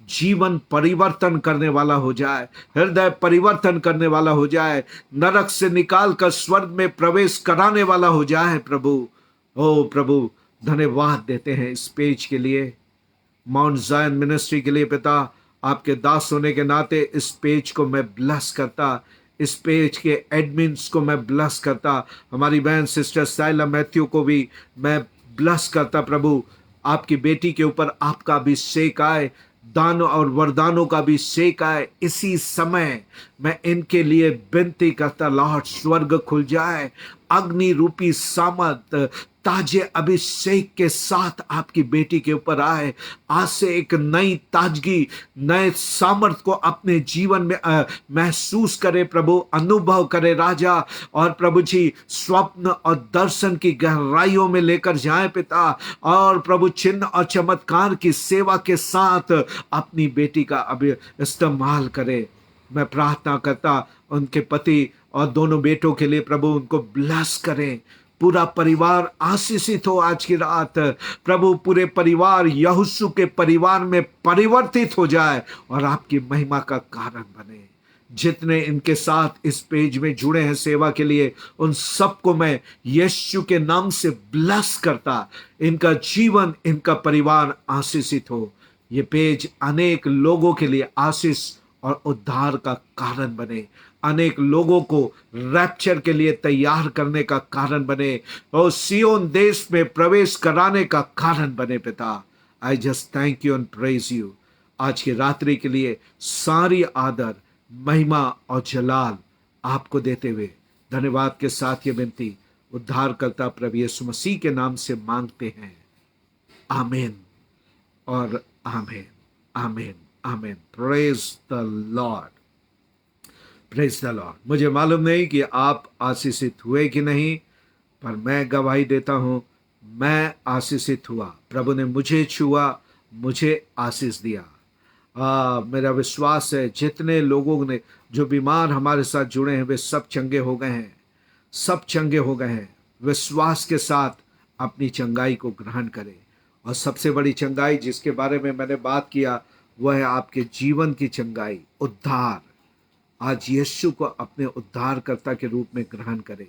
जीवन परिवर्तन करने वाला हो जाए, हृदय परिवर्तन करने वाला हो जाए, नरक से निकालकर स्वर्ग में प्रवेश कराने वाला हो जाए प्रभु. ओ प्रभु धन्यवाद देते हैं इस पेज के लिए, माउंट जायन मिनिस्ट्री के लिए पिता. आपके दास होने के नाते इस पेज को मैं ब्लेस करता, इस पेज के एडमिन्स को मैं ब्लेस करता, हमारी बहन सिस्टर साइला मैथ्यू को भी मैं ब्लेस करता प्रभु. आपकी बेटी के ऊपर आपका अभिषेक आए, दान और वरदानों का भी शेक आए. इसी समय मैं इनके लिए विनती करता, लॉर्ड स्वर्ग खुल जाए, अग्नि रूपी सामर्थ ताजे अभिषेक के साथ आपकी बेटी के ऊपर आए. आज से एक नई ताजगी, नए सामर्थ को अपने जीवन में महसूस करे प्रभु, अनुभव करे राजा. और प्रभु जी स्वप्न और दर्शन की गहराइयों में लेकर जाए पिता. और प्रभु चिन्ह और चमत्कार की सेवा के साथ अपनी बेटी का अभी इस्तेमाल करे. मैं प्रार्थना करता उनके पति और दोनों बेटों के लिए प्रभु, उनको ब्लेस करें. पूरा परिवार आशीषित हो आज की रात प्रभु. पूरे परिवार यहोशू के परिवार में परिवर्तित हो जाए और आपकी महिमा का कारण बने. जितने इनके साथ इस पेज में जुड़े हैं सेवा के लिए, उन सबको मैं यीशु के नाम से ब्लेस करता. इनका जीवन, इनका परिवार आशीषित हो. ये पेज अनेक लोगों के लिए आशीष और उद्धार का कारण बने, अनेक लोगों को रैप्चर के लिए तैयार करने का कारण बने और सियोन देश में प्रवेश कराने का कारण बने पिता. I just thank you and praise you. आज की रात्रि के लिए सारी आदर, महिमा और जलाल आपको देते हुए धन्यवाद के साथ ये विनती उद्धारकर्ता प्रभु यीशु मसीह के नाम से मांगते हैं. आमीन और आमीन, आमीन, आमीन. Praise the lord, praise the Lord. मुझे मालूम नहीं कि आप आशीषित हुए कि नहीं, पर मैं गवाही देता हूं, मैं आशीषित हुआ. प्रभु ने मुझे छुआ, मुझे आशीष दिया. मेरा विश्वास है जितने लोगों ने जो बीमार हमारे साथ जुड़े हैं वे सब चंगे हो गए हैं, सब चंगे हो गए हैं. विश्वास के साथ अपनी चंगाई को ग्रहण करें. और सबसे बड़ी चंगाई जिसके बारे में मैंने बात किया वह है आपके जीवन की चंगाई, उद्धार. आज यीशु को अपने उद्धारकर्ता के रूप में ग्रहण करें.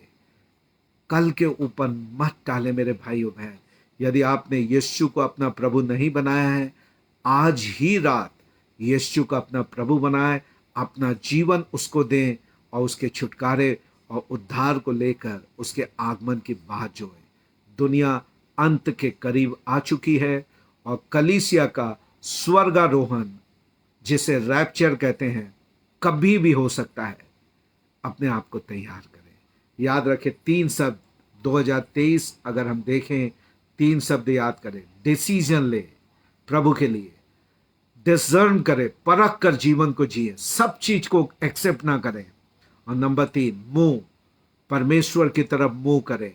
कल के ऊपर मत टाले मेरे भाइयों बहन. यदि आपने यीशु को अपना प्रभु नहीं बनाया है, आज ही रात यीशु को अपना प्रभु बनाए, अपना जीवन उसको दें और उसके छुटकारे और उद्धार को लेकर उसके आगमन की बात जो है, दुनिया अंत के करीब आ चुकी है और कलीसिया का स्वर्गारोहण, जिसे रैप्चर कहते हैं, कभी भी हो सकता है। अपने आप को तैयार करें। याद रखें 3 शब्द 2023 अगर हम देखें, 3 शब्द याद करें। डिसीजन ले प्रभु के लिए, डिसर्न करें, परख कर जीवन को जिए, सब चीज को एक्सेप्ट ना करें। और नंबर 3, मुंह परमेश्वर की तरफ मुंह करें।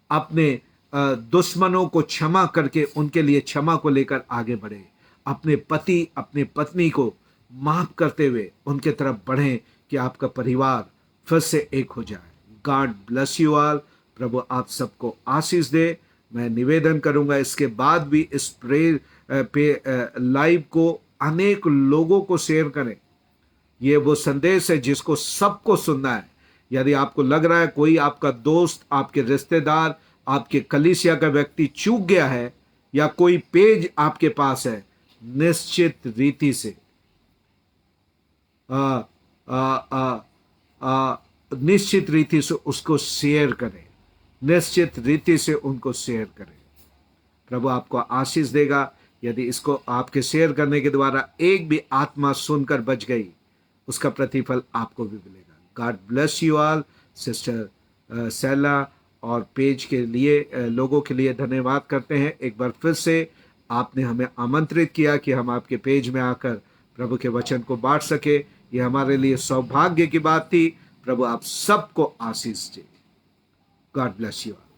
अपने दुश्मनों को क्षमा करके उनके लिए क्षमा को लेकर आगे बढ़े। अपने पति अपने पत्नी को माफ करते हुए उनके तरफ बढ़ें कि आपका परिवार फिर से एक हो जाए। God bless you all. प्रभु आप सबको आशीष दे। मैं निवेदन करूंगा इसके बाद भी इस प्रेयर पे लाइव को अनेक लोगों को शेयर करें। ये वो संदेश है जिसको सबको सुनना है। यदि आपको लग रहा है कोई आपका दोस्त, आपके रिश्तेदार, आपके कलीसिया का व्यक्ति चूक गया है, या कोई पेज आपके पास है, निश्चित रीति से आ, आ, आ, आ, निश्चित रीति से उसको शेयर करें। निश्चित रीति से उनको शेयर करें। प्रभु आपको आशीष देगा। यदि इसको आपके शेयर करने के द्वारा एक भी आत्मा सुनकर बच गई, उसका प्रतिफल आपको भी मिलेगा। God bless you all. Sister सेला और पेज के लिए लोगों के लिए धन्यवाद करते हैं। एक बार फिर से आपने हमें आमंत्रित किया कि हम आपके पेज में आकर प्रभु के वचन को बांट सके। ये हमारे लिए सौभाग्य की बात थी। प्रभु आप सबको आशीष दे। God bless you all.